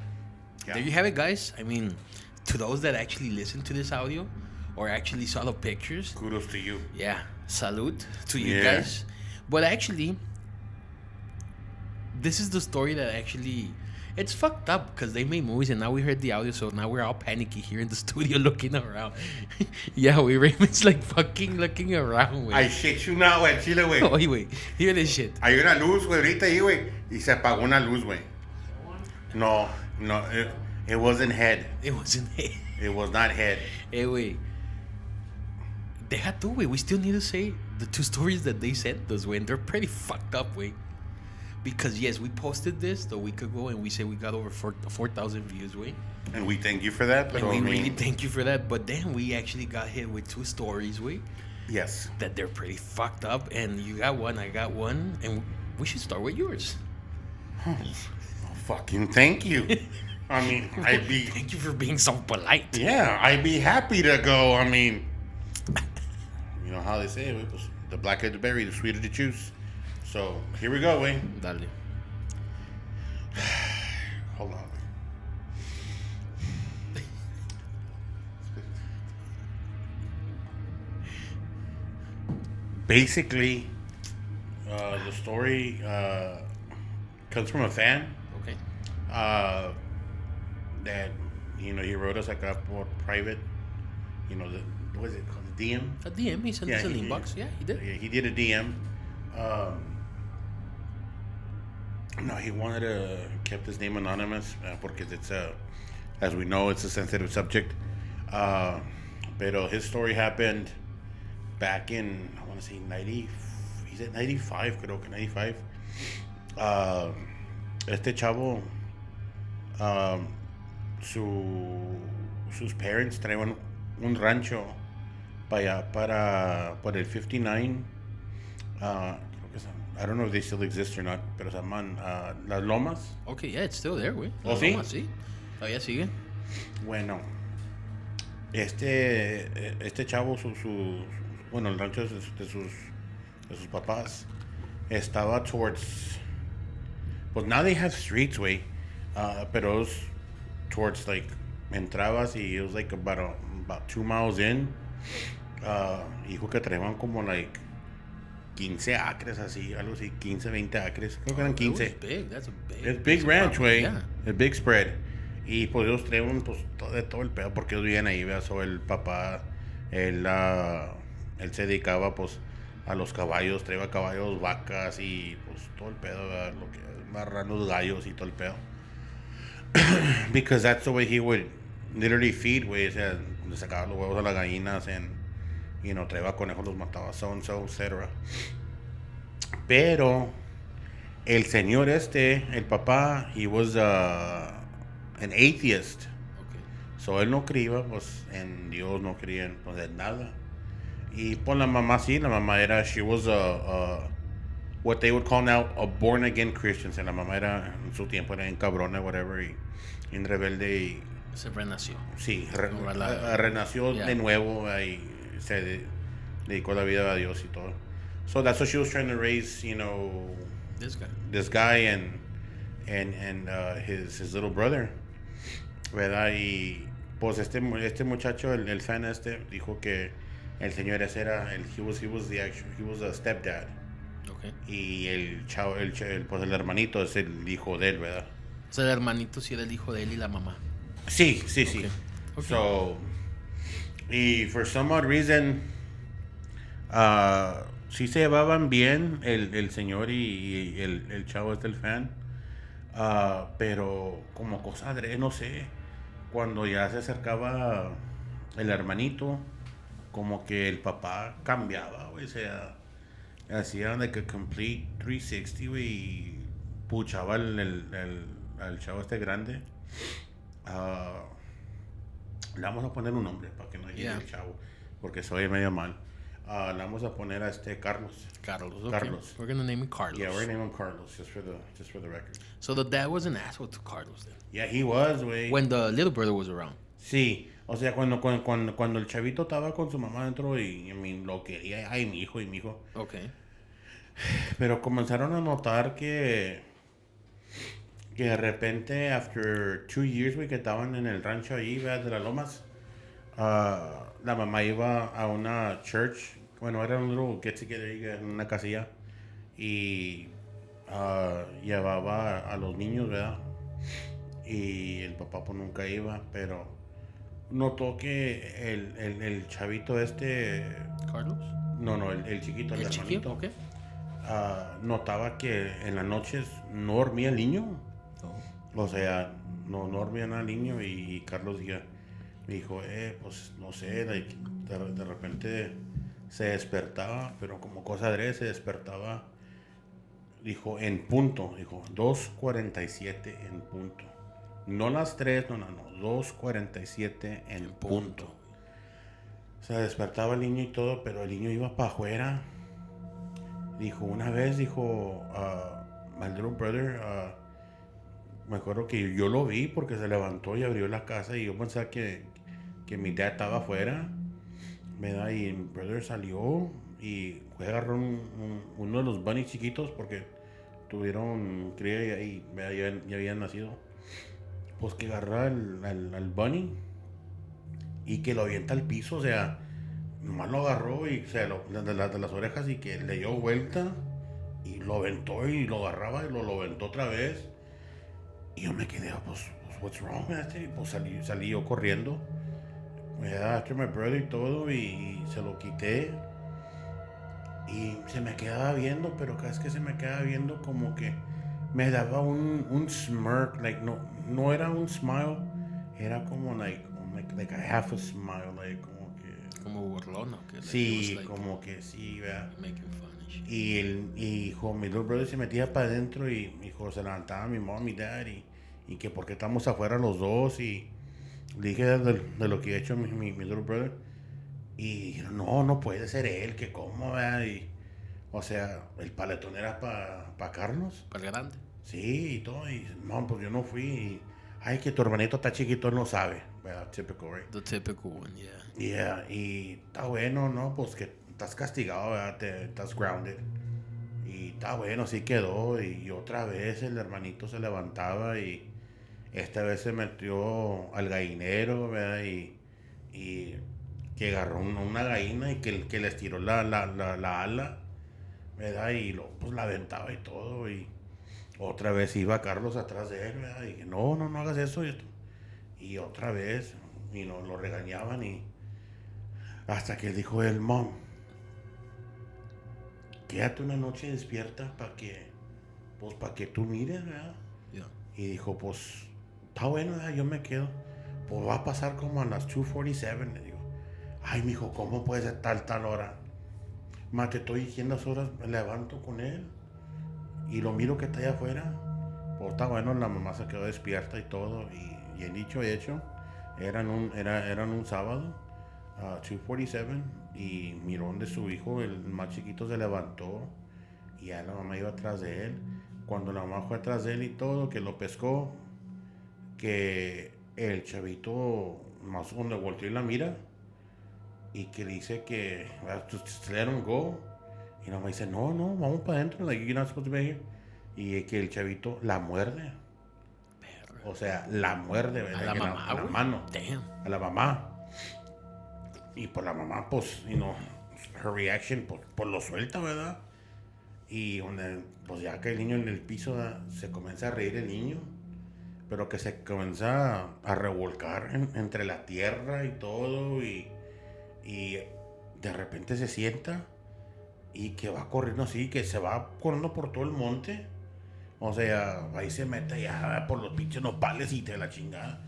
Yeah. There you have it, guys. I mean, to those that actually listened to this audio or actually saw the pictures, Kudos to you. yeah, salute to you Yeah. guys. But actually, this is the story that actually, it's fucked up because they made movies and now we heard the audio, so now we're all panicky here in the studio looking around. Yeah, we Raymond's like fucking looking around, I güey. shit you not, güey. Chile, güey. Oye, güey, hear this shit. Hay una luz, güey, ahorita ahí, güey. Y se apagó una luz, güey. No, it wasn't head. It wasn't it. It was not head. Hey, güey. Deja tú, güey. We still need to say the 2 stories that they sent us, güey. And they're pretty fucked up, güey. Because, yes, we posted this a week ago and we said we got over 4,000 views, güey. And we thank you for that. But And we I mean, really thank you for that. But then we actually got hit with 2 stories, güey, yes. that they're pretty fucked up. And you got one, I got one. And we should start with yours. Fucking thank you. I mean, I'd be... Thank you for being so polite. Yeah, I'd be happy to go. I mean, you know how they say it, pues, the blacker the berry, the sweeter the juice. So, here we go, güey. Dale. Hold on. Basically, the story comes from a fan Okay. that, you know, he wrote us like a more private, you know, what is it called? The DM? A DM, he sent us an inbox. Yeah, he did. Yeah, he did a DM. No, he wanted to kept his name anonymous because it's as we know, it's a sensitive subject. Pero his story happened back in, I want to say 90. He's at 95, creo que 95. Este chavo, sus parents traían un rancho para el 59. I don't know if they still exist or not, pero se llaman Las Lomas. Okay, yeah, it's still there, güey. ¿Oh, sí? Sí. Todavía sigue. Bueno, este chavo, bueno, el rancho de sus de sus papás, estaba towards, pues now they have streets, güey, pero it was towards, like, entrabas y it was like about 2 miles in, dijo que traían como, like, 15 acres, así, algo así, 15, 20 acres, creo que eran 15. It was big. That's a big. Es big ranch, güey. Yeah. El big spread. Y pues ellos traen pues todo el pedo porque ellos vivían ahí, ¿verdad? So, el papá, él se dedicaba pues a los caballos, traía caballos, vacas y pues todo el pedo, ¿verdad? Lo que marranos, gallos y todo el pedo. Because that's the way he would literally feed, güey. O sea, le sacaba los huevos a las gallinas y no traía conejos, los mataba, etc. Pero el señor el papá, he was an atheist. Okay. So él no creía, pues, en Dios, no creía en, pues, en nada. Y pues la mamá sí, la mamá era, she was what they would call now a born again Christian. O sea, la mamá era, en su tiempo era en cabrona, whatever, y en rebelde y... Se renació. Sí, ¿Verdad? renació Yeah. de nuevo y se dedicó la vida a Dios y todo. So that's what she was trying to raise, you know, This guy. and his little brother, ¿verdad? Y pues este muchacho, el fan dijo que el señor ese era, he was a stepdad. Okay. Y pues el hermanito es el hijo de él, ¿verdad? O sea, el hermanito sí era el hijo de él y la mamá. Sí. Okay. So, y for some odd reason, sí se llevaban bien el señor y el chavo el fan. Pero como cosa no sé, cuando ya se acercaba el hermanito, como que el papá cambiaba, güey, o sea, hacía like a complete 360, güey, y puchaba al chavo grande. Le vamos a poner un nombre para que no llegue el chavo, porque soy medio mal. Le vamos a poner a Carlos. Carlos. Okay. Carlos. We're gonna name him Carlos. Yeah, we're gonna name him Carlos, just for the record. So the dad was an asshole to Carlos then. Yeah, he was, güey. When the little brother was around. Sí, o sea, cuando el chavito estaba con su mamá dentro y I mean, lo quería, ay, mi hijo. Okay. Pero comenzaron a notar que de repente, after 2 years, güey, que estaban en el rancho ahí, ¿verdad? De las Lomas, la mamá iba a una church, bueno, era un little get together en una casilla, y llevaba a los niños, ¿verdad? Y el papá pues nunca iba, pero notó que el chavito Carlos. No, el chiquito, el chiquito, hermanito. okay. Notaba que en las noches no dormía el niño. Oh. O sea, no dormía nada el niño y Carlos me dijo, pues no sé, like, de repente se despertaba, pero como cosa adrede se despertaba, dijo, en punto, dijo, 2:47 en punto. No las 3, no, 2:47 en punto. Se despertaba el niño y todo, pero el niño iba para afuera. Dijo, una vez, my little brother, me acuerdo que yo lo vi porque se levantó y abrió la casa y yo pensaba que mi dad estaba afuera, ¿verdad? Y mi brother salió y fue a agarrar uno de los bunnies chiquitos porque tuvieron cría y ya habían nacido. Pues que agarra al bunny y que lo avienta al piso, o sea, nomás lo agarró y de las orejas y que le dio vuelta y lo aventó y lo agarraba y lo aventó otra vez. Y yo me quedé, pues what's wrong, man? Pues salí yo corriendo, after my brother y todo, y se lo quité. Y se me quedaba viendo, pero cada vez que se me quedaba viendo como que me daba un smirk, like no era un smile, era como like a half a smile, like como burlona, que sí, como que sí, vea. Making fun and shit. Y mi little brother se metía para adentro y se levantaba mi mom y dad y que por qué estamos afuera los dos y le dije de lo que ha hecho mi little brother y dijeron, no puede ser él, que cómo, vea. Y o sea, el paletón era para Carlos. Para el grande. Sí, y todo. Y no, pues yo no fui. Y, ay, que tu hermanito está chiquito, él no sabe. Well, typical, right? The typical one, yeah. Yeah, y está bueno, ¿no? Pues que estás castigado, ¿verdad? Estás grounded. Y está bueno, así quedó. Y otra vez el hermanito se levantaba y esta vez se metió al gallinero, ¿verdad? Y que agarró una gallina y que le estiró la ala, ¿verdad? Y luego pues la aventaba y todo. Y otra vez iba Carlos atrás de él, ¿verdad? Y dije, no hagas eso. Y otra vez, y lo regañaban y hasta que dijo él, Mom, quédate una noche despierta para que tú mires, ¿verdad? Yeah. Y dijo, pues, está bueno, ¿verdad? Yo me quedo. Pues va a pasar como a las 2:47, le digo. Ay, mijo, ¿cómo puede ser tal hora? Ma, te estoy diciendo a esas horas, me levanto con él y lo miro que está allá afuera. Pues está bueno, la mamá se quedó despierta y todo. Y el dicho hecho, eran un sábado, 2:47, y miró donde su hijo, el más chiquito, se levantó y ya la mamá iba atrás de él. Cuando la mamá fue atrás de él y todo, que lo pescó, que el chavito más donde volteó y la mira y que dice que let him go, y la mamá dice no, vamos para adentro, like, you're not supposed to be here. Y que el chavito la muerde, o sea, la muerde, ¿verdad? A la Que mamá, a la güey. mano, Damn. a la mamá. Y por la mamá, pues, her reaction, pues lo suelta, ¿verdad? Y pues ya que el niño en el piso, ¿verdad? Se comienza a reír el niño, pero que se comienza a revolcar entre la tierra y todo, y de repente se sienta y que va corriendo así, que se va corriendo por todo el monte. O sea, ahí se mete ya por los pinches nopales y de la chingada.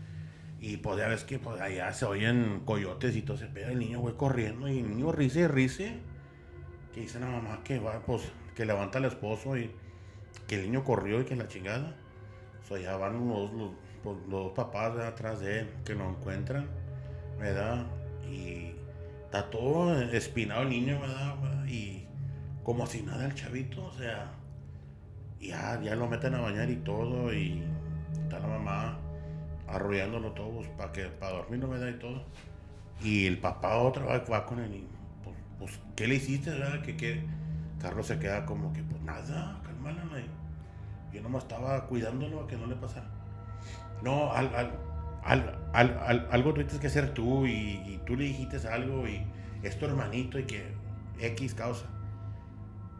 Y pues ya ves que pues, allá se oyen coyotes y todo ese pedo. El niño, güey, corriendo y el niño rice. Que dice la mamá que va, pues, que levanta al esposo y que el niño corrió y que la chingada. O sea, ya van los papás, ¿verdad? Atrás de él, que lo encuentran, ¿verdad? Y está todo espinado el niño, ¿verdad? Y como si nada el chavito, o sea, ya lo meten a bañar y todo, y está la mamá arrullándolo todo pues, para dormirlo, ¿verdad? Y todo. Y el papá otra vez va con el niño. Pues ¿qué le hiciste, verdad? Que Carlos se queda como que, pues nada, cálmala, ¿no? Yo nomás estaba cuidándolo a que no le pasara. No, algo tuviste que hacer tú y tú le dijiste algo y es tu hermanito y que X causa.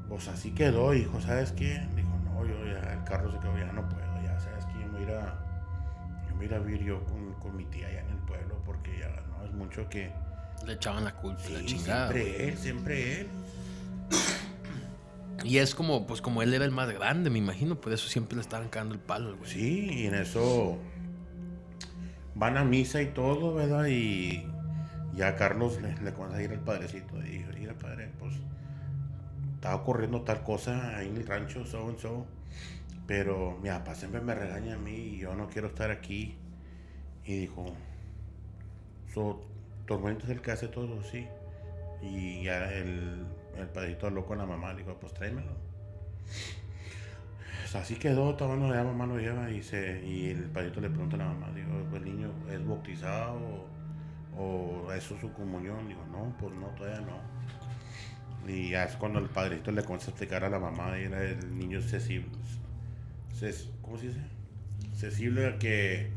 Pues así quedó, hijo, ¿sabes qué? Dijo, no, yo ya, el carro se quedó, ya no puedo, ya, ¿sabes qué? Yo me voy a ir a vivir yo con mi tía allá en el pueblo porque ya no es mucho que... Le echaban la culpa, Sí, la chingada. siempre él. Y es como, pues como él era el más grande, me imagino, por eso siempre le estaban cagando el palo, güey. Sí, y en eso van a misa y todo, ¿verdad? Y ya Carlos le comienza a ir al padrecito y dijo, mira padre, pues estaba ocurriendo tal cosa ahí en el rancho, so, pero mi papá siempre me regaña a mí y yo no quiero estar aquí. Y dijo, tu hermanito es el que hace todo, sí. Y ya el padrito habló con la mamá, le dijo, pues tráemelo. Pues así quedó, tomando la mamá lo lleva y el padrito le pregunta a la mamá, digo, ¿el niño es bautizado o eso es su comunión? Digo, no, pues no, todavía no. Y ya es cuando el padrito le comienza a explicar a la mamá, era el niño sensible. ¿Cómo se dice? Sensible a que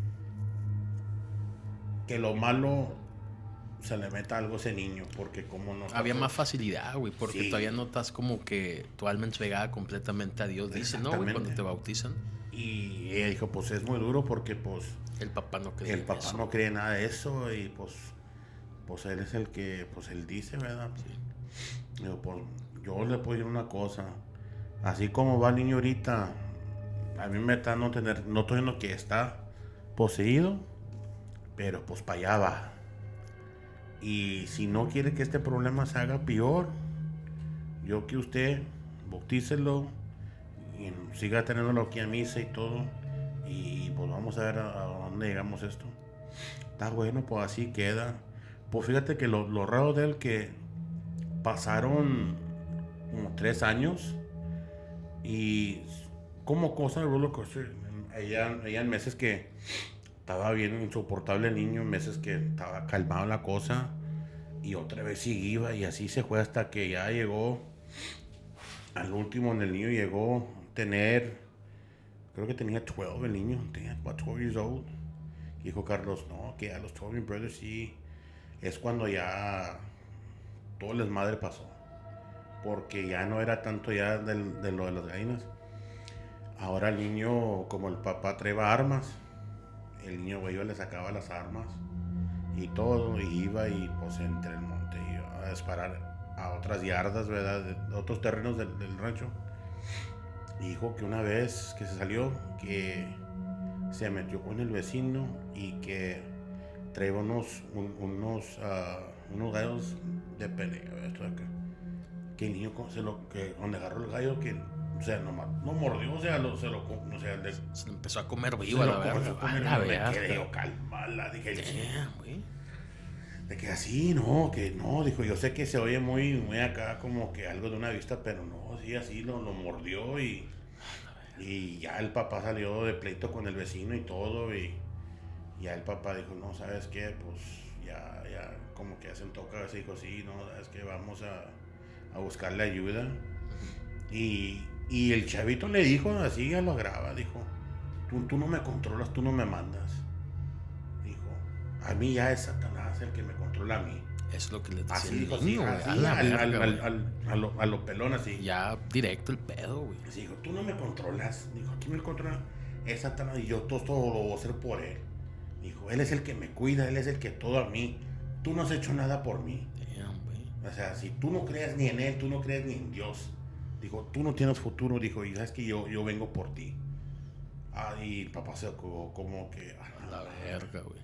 lo malo se le meta algo a ese niño, porque como no... Había más facilidad, güey, porque Sí. todavía no estás como que tu alma entregada completamente a Dios, dice, ¿no, güey? Cuando te bautizan. Y ella dijo, pues es muy duro porque pues El papá no cree el en papá eso. no cree nada de eso y pues él es el que, pues él dice, ¿verdad? Sí. Digo, pues yo le puedo decir una cosa, así como va el niño ahorita, a mí me está no estoy diciendo que está poseído, pero pues para allá va. Y si no quiere que este problema se haga peor, yo que usted bautícelo y siga teniéndolo aquí a misa y todo. Y pues vamos a ver a dónde llegamos esto. Está bueno, pues así queda. Pues fíjate que lo raro de él que pasaron como 3 años y como cosa de roller coaster. Ella en meses que estaba bien insoportable el niño, meses que estaba calmado la cosa, Y otra vez sí iba y así se fue hasta que ya llegó, al último en el niño llegó a tener, creo que tenía 12 el niño, tenía about 12 years old. Y dijo Carlos, no, que a los 12 mi brother sí, es cuando ya todo el desmadre pasó. Porque ya no era tanto ya de lo de las gallinas. Ahora el niño, como el papá traía armas, el niño güey le sacaba las armas y todo, y iba y pues entre el monte iba a disparar a otras yardas, ¿verdad? De otros terrenos del rancho. Y dijo que una vez que se salió, que se metió con el vecino y que traía unos gallos de pelea, ¿verdad? Que el niño que donde agarró el gallo, que o sea, no mordió, o sea, se lo empezó a comer vivo a la verga. A la verga. Yo, calmala, dije. Güey. De que así, no, dijo, yo sé que se oye muy acá como que algo de una vista, pero no, sí, así lo mordió y ya el papá salió de pleito con el vecino y todo y ya el papá dijo, no, ¿sabes qué? Pues ya como que hacen toca, así dijo, sí, no, ¿sabes qué? Vamos a buscarle ayuda. Y el chavito le dijo, así ya lo graba, dijo, tú no me controlas, tú no me mandas. Dijo, a mí ya es Satanás el que me controla a mí. Es lo que le decía así el dijo, niño, así, a lo pelón, así. Ya directo el pedo, güey. Así dijo, tú no me controlas. Dijo, ¿quién me controla? Es Satanás y yo todo lo voy a hacer por él. Dijo, él es el que me cuida, él es el que todo a mí. Tú no has hecho nada por mí. Damn, güey. O sea, si tú no crees ni en él, tú no crees ni en Dios. Dijo, tú no tienes futuro. Dijo, y sabes que yo vengo por ti. Y el papá se quedó como que... la verga, güey.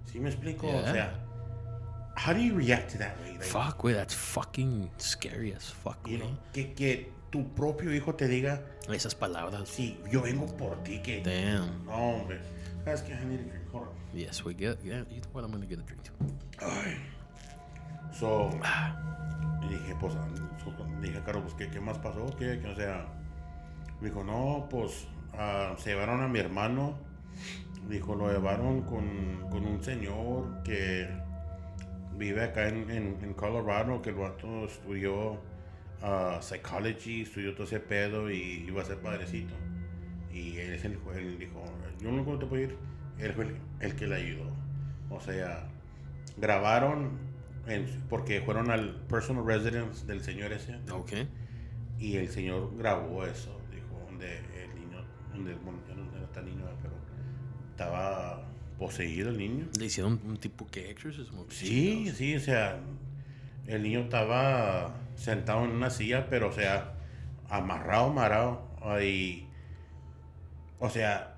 ¿Sí me explico? Yeah. O sea, how do you react to that, way? Like, fuck, güey, that's fucking scary as fuck, you güey. know, que tu propio hijo te diga... Esas palabras. Sí, yo vengo por ti, que... Damn. No, hombre. ¿Sabes qué? I need a drink. Hold on. Yes, we get, yeah, you know what, I'm gonna get a drink too. Ay. So, y dije, pues, dije, Carlos, pues, ¿qué más pasó? ¿Qué? O sea, dijo, no, pues, se llevaron a mi hermano. Dijo, lo llevaron con un señor que vive acá en Colorado, que el vato estudió psychology, estudió todo ese pedo y iba a ser padrecito. Y él es él dijo, yo no te puedo ir. Él fue el que le ayudó. O sea, grabaron porque fueron al personal residence del señor ese. Ok. Y el señor grabó eso, dijo, donde el niño, bueno, ya no era tan niño, pero estaba poseído el niño. ¿Le hicieron un tipo que exorcismo? Sí, o sea, el niño estaba sentado en una silla, pero o sea, amarrado, y, o sea,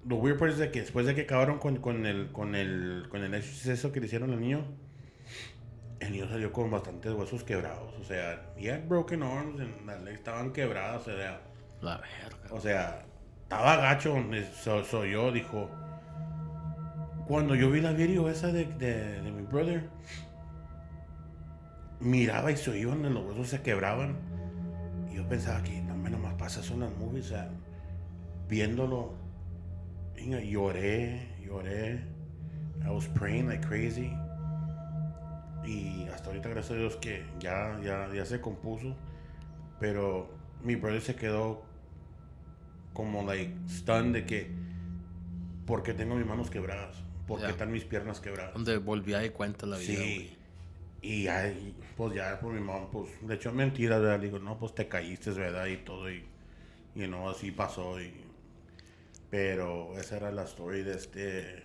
lo weird part es de que después de que acabaron con el exceso que le hicieron al niño, el niño salió con bastantes huesos quebrados, o sea, he had broken arms, las legs estaban quebradas, o sea, la verga. O sea, estaba gacho, soy yo, dijo. Cuando yo vi la video esa de mi brother, miraba y se oían, los huesos se quebraban. Y yo pensaba que no me nomás pasa eso en las movies, o sea, viéndolo, lloré. I was praying like crazy. Y hasta ahorita, gracias a Dios, que ya se compuso. Pero mi brother se quedó como like stunned de que ¿por qué tengo mis manos quebradas? ¿Por qué están mis piernas quebradas? Donde volvía de cuenta la vida, güey. Sí. Y ahí, pues ya por mi mamá, pues le echó mentiras, ¿verdad? Le digo, no, pues te caíste, ¿verdad? Y todo, y no, así pasó. Pero esa era la story de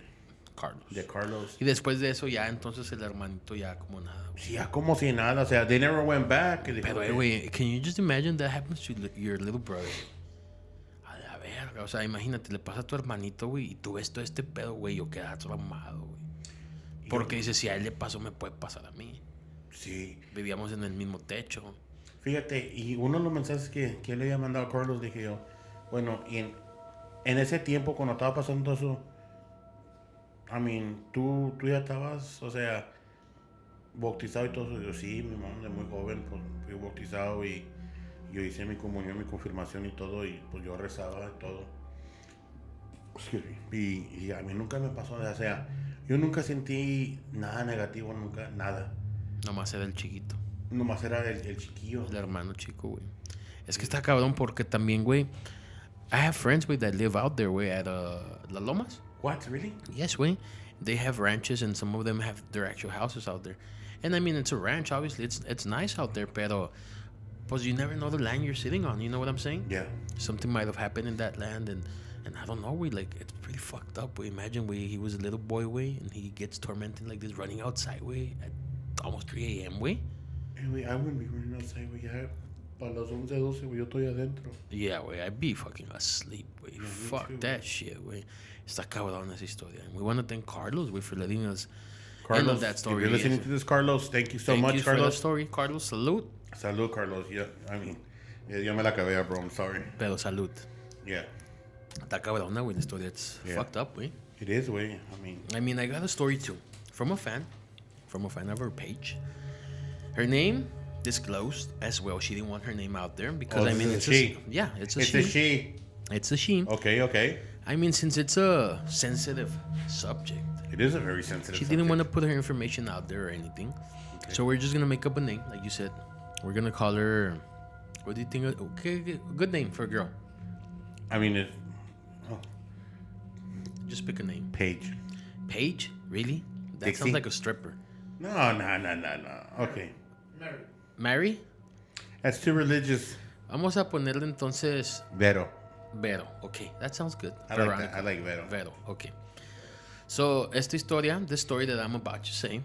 Carlos. Y después de eso ya entonces el hermanito ya como nada, güey. Sí, ya como si nada, o sea, they never went back. Pero, güey, can you just imagine that happens to your little brother? A la verga, o sea, imagínate, le pasa a tu hermanito, güey, y tú ves todo este pedo, güey, yo quedaba traumado, güey. Porque dices, si a él le pasó, me puede pasar a mí. Sí. Vivíamos en el mismo techo. Fíjate, y uno de los mensajes que le había mandado a Carlos, dije yo, bueno, y en ese tiempo, cuando estaba pasando eso, tú ya estabas, o sea, bautizado y todo eso. Yo sí, mi mamá de muy joven, pues fui bautizado y yo hice mi comunión, mi confirmación y todo, y pues yo rezaba y todo. Y a mí nunca me pasó, o sea, yo nunca sentí nada negativo, nunca, nada. Nomás era el chiquito. Nomás era el chiquillo. El hermano chico, güey. Es que está cabrón porque también, güey. I have friends, güey, that live out there, güey, at La Lomas. What, really? Yes, güey. They have ranches and some of them have their actual houses out there. And I mean, it's a ranch, obviously. It's nice out there, pero pues you never know the land you're sitting on. You know what I'm saying? Yeah. Something might have happened in that land, and I don't know, we like it's pretty fucked up. We imagine he was a little boy, way, and he gets tormented like this, running outside, way, at almost 3 a.m. way. Hey, güey, I wouldn't be running outside, güey. Ya para las 11, 12, güey, yo estoy adentro. Yeah, way, I'd be fucking asleep, way. Fuck too, that shit, way. Está cabrón esa historia. And we want to thank Carlos, way, for letting us Carlos, end that story. if you're listening to this, Carlos, thank you so Thank much, you for the Carlos. story, Carlos. Salud. Salud, Carlos. Yeah, I mean, yo me la acabé, bro. I'm sorry. Pero salud. Yeah. Está cabrona, güey, la historia. It's Yeah. fucked up, güey. It is, güey. I mean, I got a story too from a fan of our page. Her name disclosed as well. She didn't want her name out there because I mean, it's a she. Yeah, it's a It's she. a she. It's a she. Okay. I mean, since it's a sensitive subject, It is a very sensitive she didn't want to put her information out there or anything. Okay. So we're just gonna make up a name, like you said. We're gonna call her. What do you think? Okay, good name for a girl. I mean, Just pick a name. Paige. Paige? Really? That Dixie? sounds like a stripper. No. Okay. Mary. Mary? That's too religious. Vamos a ponerle entonces Vero. Vero. Okay, that sounds good. I like that. I like Vero. Vero. Okay. So, esta historia, the story that I'm about to say,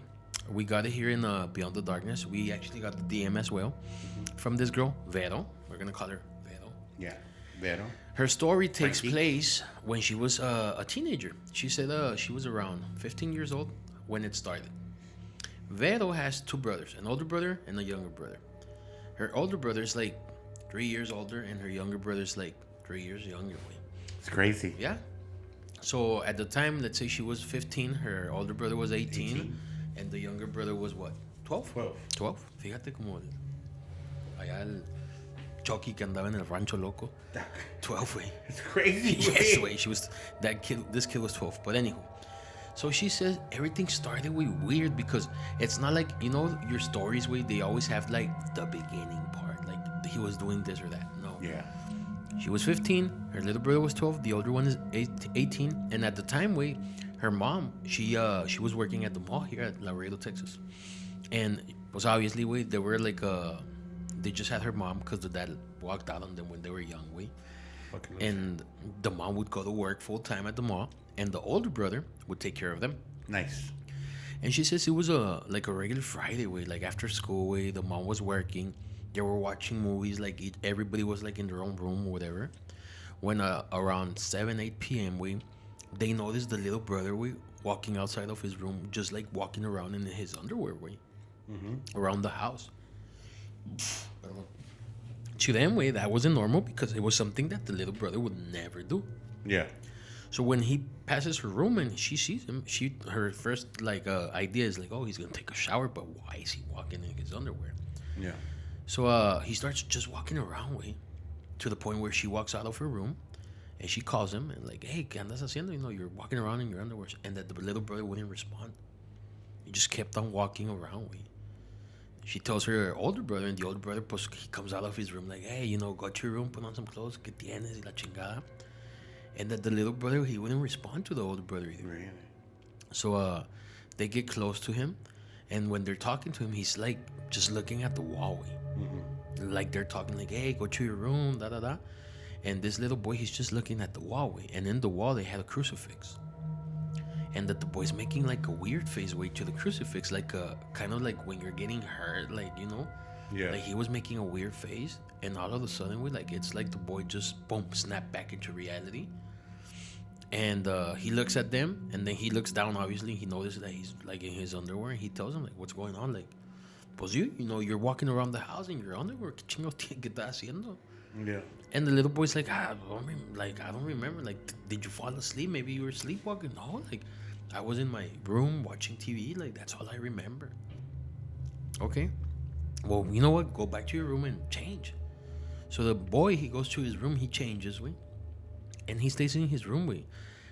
we got it here in Beyond the Darkness. We actually got the DM as well from this girl, Vero. We're going to call her Vero. Yeah. Vero. Her story takes Frankie. place when she was a teenager. She said she was around 15 years old when it started. Vero has two brothers, an older brother and a younger brother. Her older brother is like 3 years older, and her younger brother is like 3 years younger. It's crazy. Yeah. So at the time, let's say she was 15, her older brother was 18. And the younger brother was what? 12? 12. Fíjate como allá el Chucky que andaba en el rancho loco. 12, güey. It's crazy. Yes, way. She was that kid. This kid was 12. But anywho, so she says everything started way weird because it's not like your stories way. They always have like the beginning part, like he was doing this or that. No. Yeah. She was 15. Her little brother was 12. The older one is 18. And at the time, way, her mom, she was working at the mall here at Laredo, Texas, and was obviously way they were like they just had her mom because the dad walked out on them when they were young, way. And the mom would go to work full time at the mall, and the older brother would take care of them. Nice. And she says it was like a regular Friday way, like after school way. The mom was working, they were watching movies, like everybody was like in their own room or whatever. When around 7-8 p.m. way, they noticed the little brother way walking outside of his room, just like walking around in his underwear way, around the house. To them way, that wasn't normal because it was something that the little brother would never do. Yeah. So when he passes her room and she sees him, her first idea is like, oh, he's gonna take a shower, but why is he walking in his underwear? Yeah. So he starts just walking around, way, to the point where she walks out of her room, and she calls him and like, hey, ¿qué andas haciendo? You're walking around in your underwear, and that the little brother wouldn't respond. He just kept on walking around, way. She tells her older brother, and the older brother, pues, he comes out of his room like, hey, go to your room, put on some clothes, ¿qué tienes? Y la chingada. And that the little brother, he wouldn't respond to the older brother either. Really? So they get close to him, and when they're talking to him, he's like just looking at the wall, like they're talking like, hey, go to your room, da da da. And this little boy, he's just looking at the wall, and in the wall they had a crucifix. And that the boy's making like a weird face way to the crucifix, like kind of like when you're getting hurt, like Yeah. like he was making a weird face, and all of a sudden it's like the boy just boom snapped back into reality. And he looks at them, and then he looks down. Obviously, he notices that he's like in his underwear, and he tells him like, "What's going on? Like, pues you're walking around the house in your underwear. ¿Qué chingo qué estás haciendo?" Yeah. And the little boy's like, I don't remember. Like, did you fall asleep? Maybe you were sleepwalking. No, like, I was in my room watching TV. Like, that's all I remember. Okay. Well, you know what? Go back to your room and change. So the boy, he goes to his room. He changes, and he stays in his room,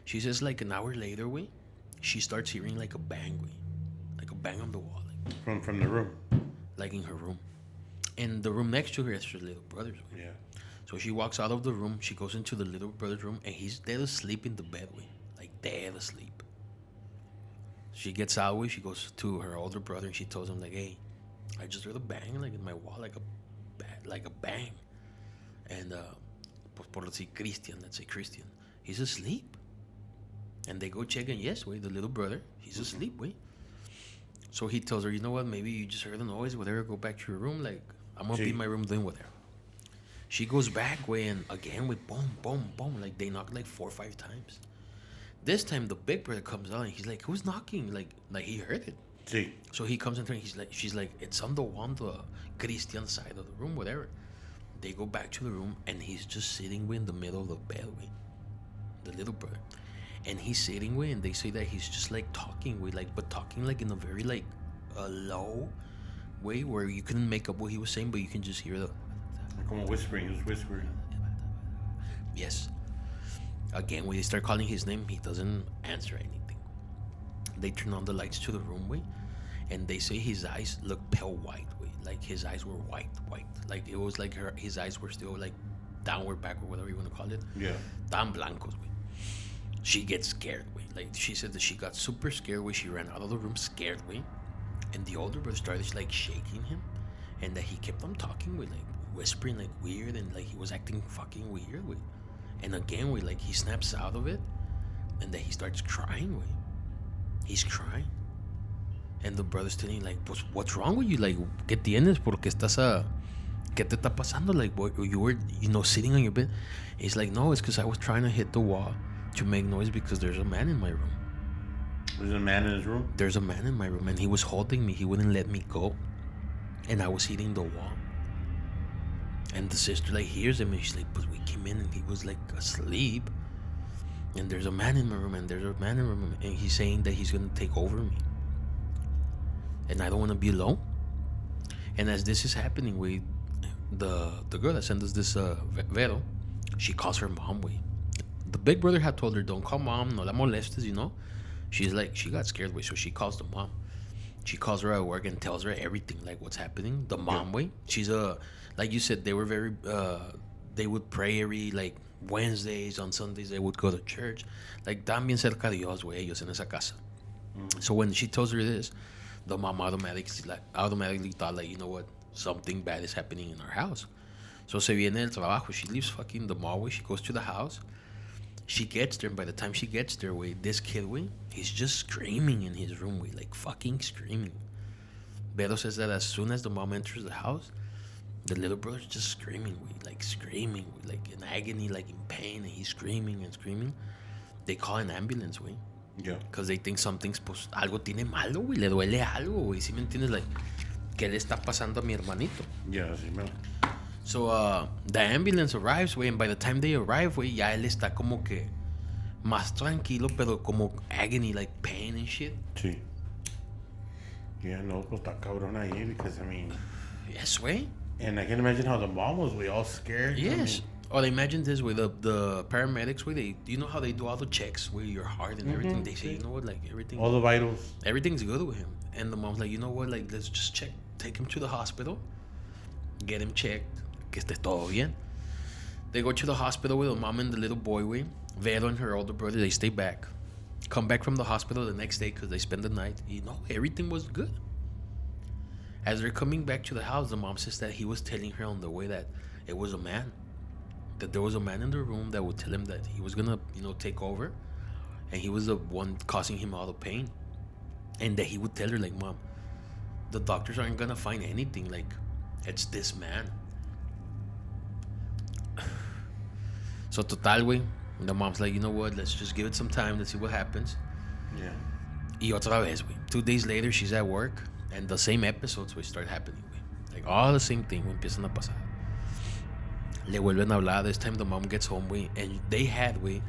She says, like, an hour later, she starts hearing, like, a bang, like a bang on the wall. Like, From the room. like in her room. And the room next to her is her little brother's room. Yeah. So she walks out of the room, she goes into the little brother's room, and he's dead asleep in the bed, way. Like dead asleep. She gets out, way, she goes to her older brother, and she tells him, like, hey, I just heard a bang, like, in my wall, like a bang. And, pues por decir Christian, let's say Christian, he's asleep. And they go check, and yes, way, the little brother, he's asleep, way. So he tells her, you know what, maybe you just heard a noise, whatever, go back to your room, like, I'm gonna be in my room doing whatever. She goes back, way, and again, with boom, boom, boom, like, they knock like 4 or 5 times. This time, the big brother comes out, and he's like, who's knocking? Like he heard it. Sí. So he comes in, and she's like, it's on the one, the Christian side of the room, whatever. They go back to the room, and he's just sitting, way, in the middle of the bed, way, the little brother. And he's sitting, way, and they say that he's just, like, talking, way, like, but talking, like, in a very, like, low way where you couldn't make up what he was saying, but you can just hear the... Como whispering, he was whispering. Yes. Again, when they start calling his name, he doesn't answer anything. They turn on the lights to the room, way, and they say his eyes look pale white, way. Like, his eyes were white. Like, it was like his eyes were still, like, downward, backward, whatever you want to call it. Yeah. Tan blancos, way. She gets scared, way. Like, she said that she got super scared, way. She ran out of the room scared, way. And the older brother started, like, shaking him. And that he kept on talking, way, like, whispering, like, weird. And, like, he was acting fucking weird, way. And again, way, like, he snaps out of it. And then he starts crying, way. He's crying. And the brother's telling him, like, pues, what's wrong with you? Like, ¿qué tienes? ¿Por qué estás ¿Qué te está pasando? Like, what, you were, sitting on your bed. And he's like, no, it's because I was trying to hit the wall to make noise because there's a man in my room. There's a man in his room? There's a man in my room, and he was holding me. He wouldn't let me go. And I was hitting the wall. And the sister, like, hears him, and she's like, but we came in, and he was, like, asleep. And there's a man in my room, and there's a man in my room. And he's saying that he's going to take over me. And I don't want to be alone. And as this is happening, the girl that sent us this Vero, she calls her mom, way. The big brother had told her, don't call mom, no la molestes, She's like, she got scared, way, so she calls the mom. She calls her at work and tells her everything, like, what's happening. The mom, way, she's like you said, they were very, they would pray every, like, Wednesdays, on Sundays, they would go to church. Like, tambien cerca de Dios, way, ellos en esa casa. So when she tells her this, the mom automatically thought, like, you know what, something bad is happening in our house. So se viene del trabajo, she leaves fucking the mall, way, she goes to the house. She gets there, and by the time she gets there, way, this kid, way, he's just screaming in his room, way, like fucking screaming. Beto says that as soon as the mom enters the house, the little brother's just screaming, way, like in agony, like in pain, and he's screaming and screaming. They call an ambulance, way. Yeah. Because they think something's, pues, algo tiene malo, güey, le duele algo, güey. ¿Sí me entiendes? Like, ¿qué le está pasando a mi hermanito? Yeah, sí, man. So, the ambulance arrives, güey, and by the time they arrive, güey, ya él está como que más tranquilo, pero como agony, like pain and shit. Sí. Yeah, no, pues está cabrón ahí, because, I mean... Yes, güey. And I can imagine how the mom was, we all scared. Yes. Or imagine this, with the paramedics, where you know how they do all the checks with your heart and everything. They say, you know what, like everything, all the vitals, everything's good with him. And the mom's like, you know what, like let's just take him to the hospital, get him checked, que esté todo bien. They go to the hospital with the mom and the little boy, way. Vero and her older brother, they stay back, come back from the hospital the next day because they spend the night. Everything was good. As they're coming back to the house, the mom says that he was telling her on the way that it was a man. That there was a man in the room that would tell him that he was gonna, take over, and he was the one causing him all the pain, and that he would tell her, like, Mom, the doctors aren't gonna find anything, like, it's this man. So total, güey, the mom's like, you know what, let's just give it some time, let's see what happens. Yeah. Y otra vez, güey, 2 days later, she's at work, and the same episodes, güey, start happening, güey. Like, all the same thing, güey, empiezan a pasar. Le vuelven a hablar. This time the mom gets home, way, and they had, way,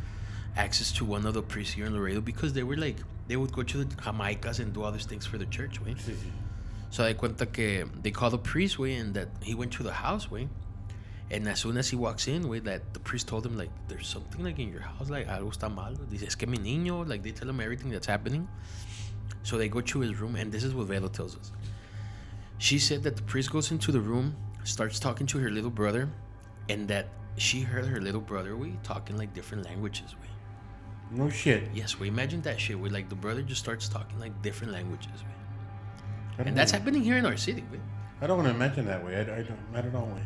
access to one of the priests here in Laredo because they were like, they would go to the Jamaicas and do other things for the church, way. Sí, sí. So they cuenta que they call the priest, way, and that he went to the house, way, and as soon as he walks in, way, that the priest told him, like, there's something, like, in your house, like, algo está mal. Dice, es que mi niño, like, they tell him everything that's happening. So they go to his room, and this is what Velo tells us. She said that the priest goes into the room, starts talking to her little brother, and that she heard her little brother talking like different languages. No shit. Yes, we imagine that shit. Like the brother just starts talking like different languages. I don't And that's know. happening here in our city. I don't want to imagine that way. I don't know.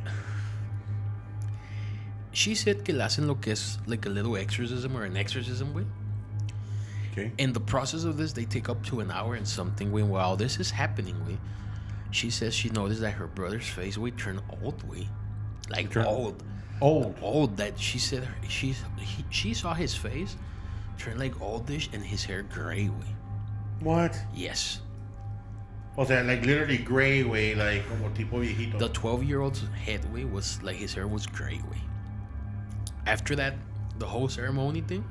She said que le hacen lo que es like a little exorcism or an exorcism, güey. Okay. In the process of this, they take up to an hour and something, güey. While this is happening, güey, she says she noticed that her brother's face, güey, turned old, güey. Like old. Old. That she said she saw his face turn like oldish and his hair gray, güey. What? Yes. O sea, like literally gray, way, like como tipo viejito. The 12-year-old's head, güey, was like his hair was gray, güey. After that, the whole ceremony thing,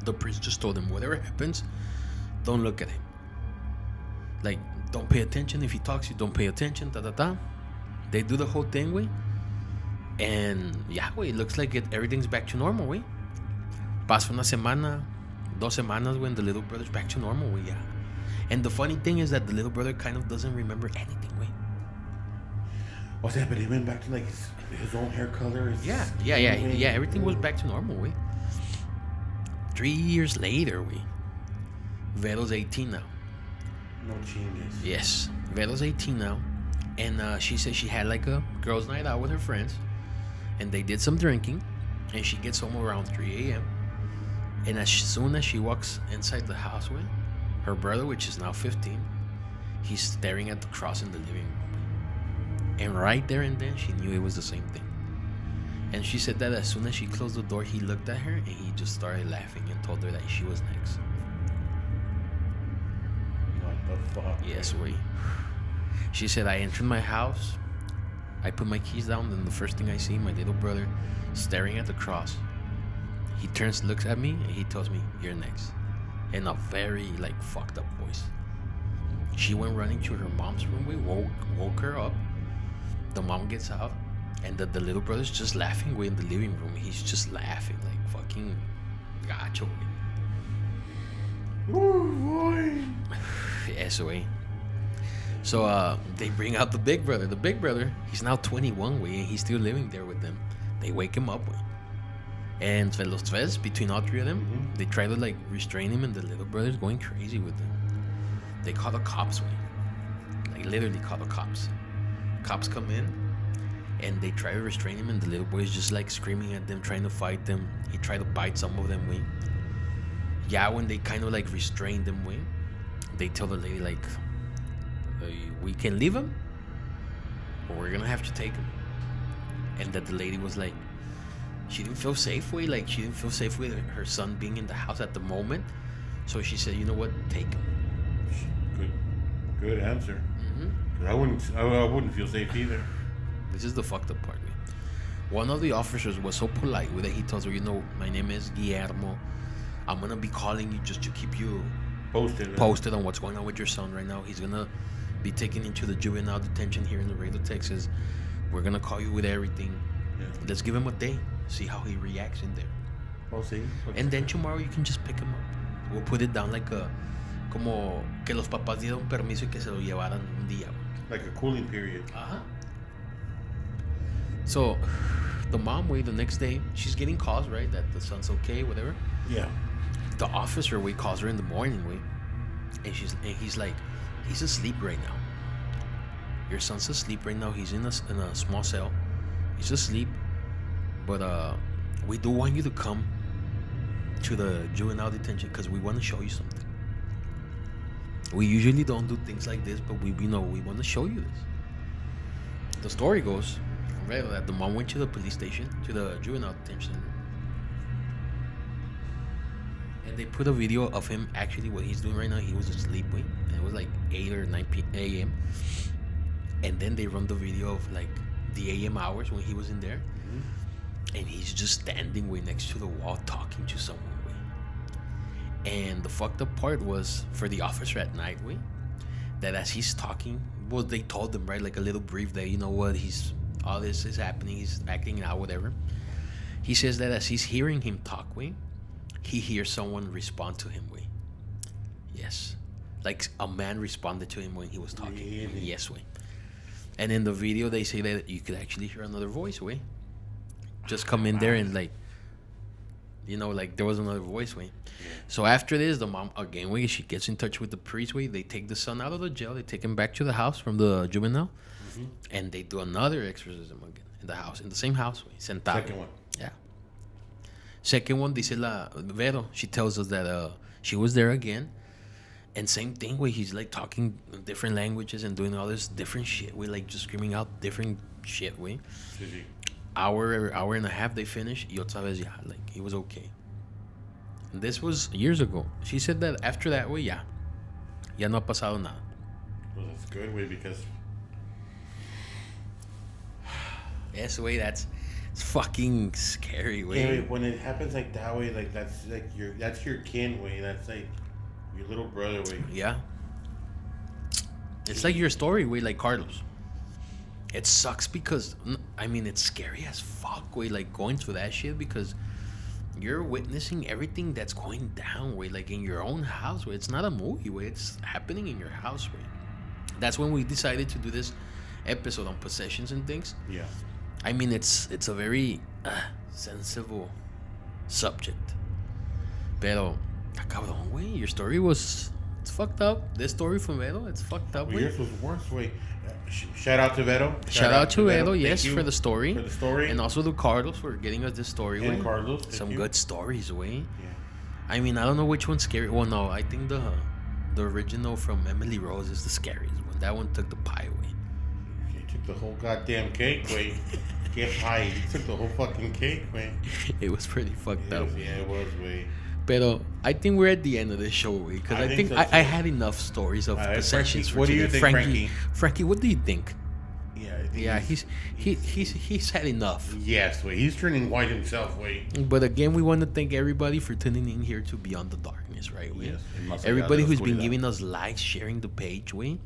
the priest just told him, whatever happens, don't look at him. Like, don't pay attention. If he talks, you don't pay attention. They do the whole thing, güey. And yeah, güey, it looks like everything's back to normal, güey. Pasa una semana, 2 semanas, when the little brother's back to normal, güey, yeah. And the funny thing is that the little brother kind of doesn't remember anything, güey. O sea, but he went back to like his own hair color. Yeah. Everything was back to normal, güey. 3 years later, güey. Velo's 18 now. No chingues. Yes, Velo's 18 now. And she said she had like a girls' night out with her friends. And they did some drinking. And she gets home around 3 a.m. And as soon as she walks inside the house, güey, her brother, which is now 15, he's staring at the cross in the living room. And right there and then, she knew it was the same thing. And she said that as soon as she closed the door, he looked at her and he just started laughing and told her that she was next. What the fuck? Yes, güey. She said, I entered my house, I put my keys down, and the first thing I see, my little brother staring at the cross. He turns, looks at me, and he tells me, you're next. In a very, like, fucked up voice. She went running to her mom's room. We woke her up. The mom gets out, and the little brother's just laughing way in the living room. He's just laughing, like, fucking gacho, güey. Oh, boy. Yes, way. So, they bring out the big brother. The big brother, he's now 21, way, and he's still living there with them. They wake him up, way. And los tres, between all 3 of them, they try to like restrain him, and the little brother's going crazy with them. They call the cops, way. Like literally call the cops. Cops come in, and they try to restrain him, and the little boy's just like screaming at them, trying to fight them. He tried to bite some of them, way. Yeah, when they kind of like restrain them, way, they tell the lady like, we can leave him, or we're gonna have to take him. And that the lady was like, she didn't feel safe way, like she didn't feel safe with her son being in the house at the moment. So she said, you know what, take him. Good answer. I wouldn't feel safe either. This is the fucked up part, man. One of the officers was so polite with it, he tells her, you know, my name is Guillermo. I'm gonna be calling you just to keep you posted on what's going on with your son right now. He's gonna be taken into the juvenile detention here in Laredo, Texas. We're gonna call you with everything. Yeah. Let's give him a day, see how he reacts in there. Oh, see. And then tomorrow you can just pick him up. We'll put it down like como que los papás dieron permiso y que se lo llevaran un día. Like a cooling period. So, the mom, the next day, she's getting calls, right, that the son's okay, whatever. Yeah. The officer, calls her in the morning, and he's like, he's asleep right now. Your son's asleep right now. He's in a small cell. He's asleep, but we do want you to come to the juvenile detention because we want to show you something. We usually don't do things like this, but we want to show you this. The story goes, right, that the mom went to the police station, to the juvenile detention, and they put a video of him actually what he's doing right now. He was asleep, and it was like 8 or 9 a.m. And then they run the video of like the AM hours when he was in there, and he's just standing next to the wall talking to someone. And the fucked up part was for the officer at night, that as he's talking, they told him, right, like a little brief that, you know what, all this is happening, he's acting out, whatever. He says that as he's hearing him talk, he hears someone respond to him, Yes. Like a man responded to him when he was talking. Really? Yes, way. And in the video, they say that you could actually hear another voice, way. Just come in there and like, you know, like there was another voice, way. So after this, the mom again, way, she gets in touch with the priest, way. They take the son out of the jail. They take him back to the house from the juvenile, and they do another exorcism again in the house, in the same house, way. Sentado. Second one. Yeah. Second one, dice la Vero. She tells us that she was there again, and same thing, way. He's like talking different languages and doing all this different shit. We like just screaming out different shit, way. Hour and a half, they finished. Y otra vez, yeah, like he was okay. And this was years ago. She said that after that, way, ya no ha pasado nada. Well, that's good, way, because Yes, way. It's fucking scary, way. yeah, when it happens like that way, like that's your kin, way. That's like your little brother, way. Yeah. It's like your story, way, like Carlos. It sucks because, I mean, it's scary as fuck, way, like going through that shit because you're witnessing everything that's going down, way, like in your own house, way. It's not a movie, way. It's happening in your house, way. That's when we decided to do this episode on possessions and things. Yeah. I mean, it's a very sensible subject. Pero, cabrón, güey, your story it's fucked up. This story from Vero, it's fucked up, Well, güey. yours was worse, way. Shout out to Vero. Shout out to Vero, Thank yes, you for the story. For the story. And also to Carlos for getting us this story, And güey. Carlos, thank Some you. good stories, way. Yeah. I mean, I don't know which one's scary. Well, no, I think the original from Emily Rose is the scariest one. That one took the pie, way. He took the whole goddamn cake, way. Get high. He took the whole fucking cake, way. It was pretty fucked up. Yeah, it was, way. Pero I think we're at the end of this show, way, because I think so I too. had enough stories of Alright, possessions Frankie, for what do today. you think, Frankie? Frankie, what do you think? Yeah, I think Yeah, he's had enough. Yes, way. He's turning white himself, way. But again, we want to thank everybody for tuning in here to Beyond the Darkness, right? Way? Yes, en más allá Everybody de la who's been oscuridad. giving us likes, sharing the page, way,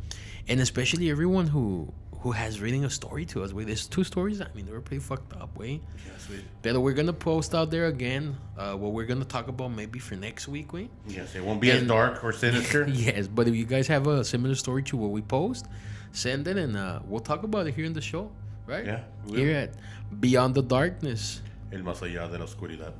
and especially everyone who has reading a story to us, way. There's 2 stories. I mean, they were pretty fucked up, way. Yes, way. But we're gonna post out there again what we're gonna talk about maybe for next week, way. Yes, it won't be as dark or sinister. Yes, but if you guys have a similar story to what we post, send it and we'll talk about it here in the show, right? Yeah, we will. Here at Beyond the Darkness. El más allá de la oscuridad.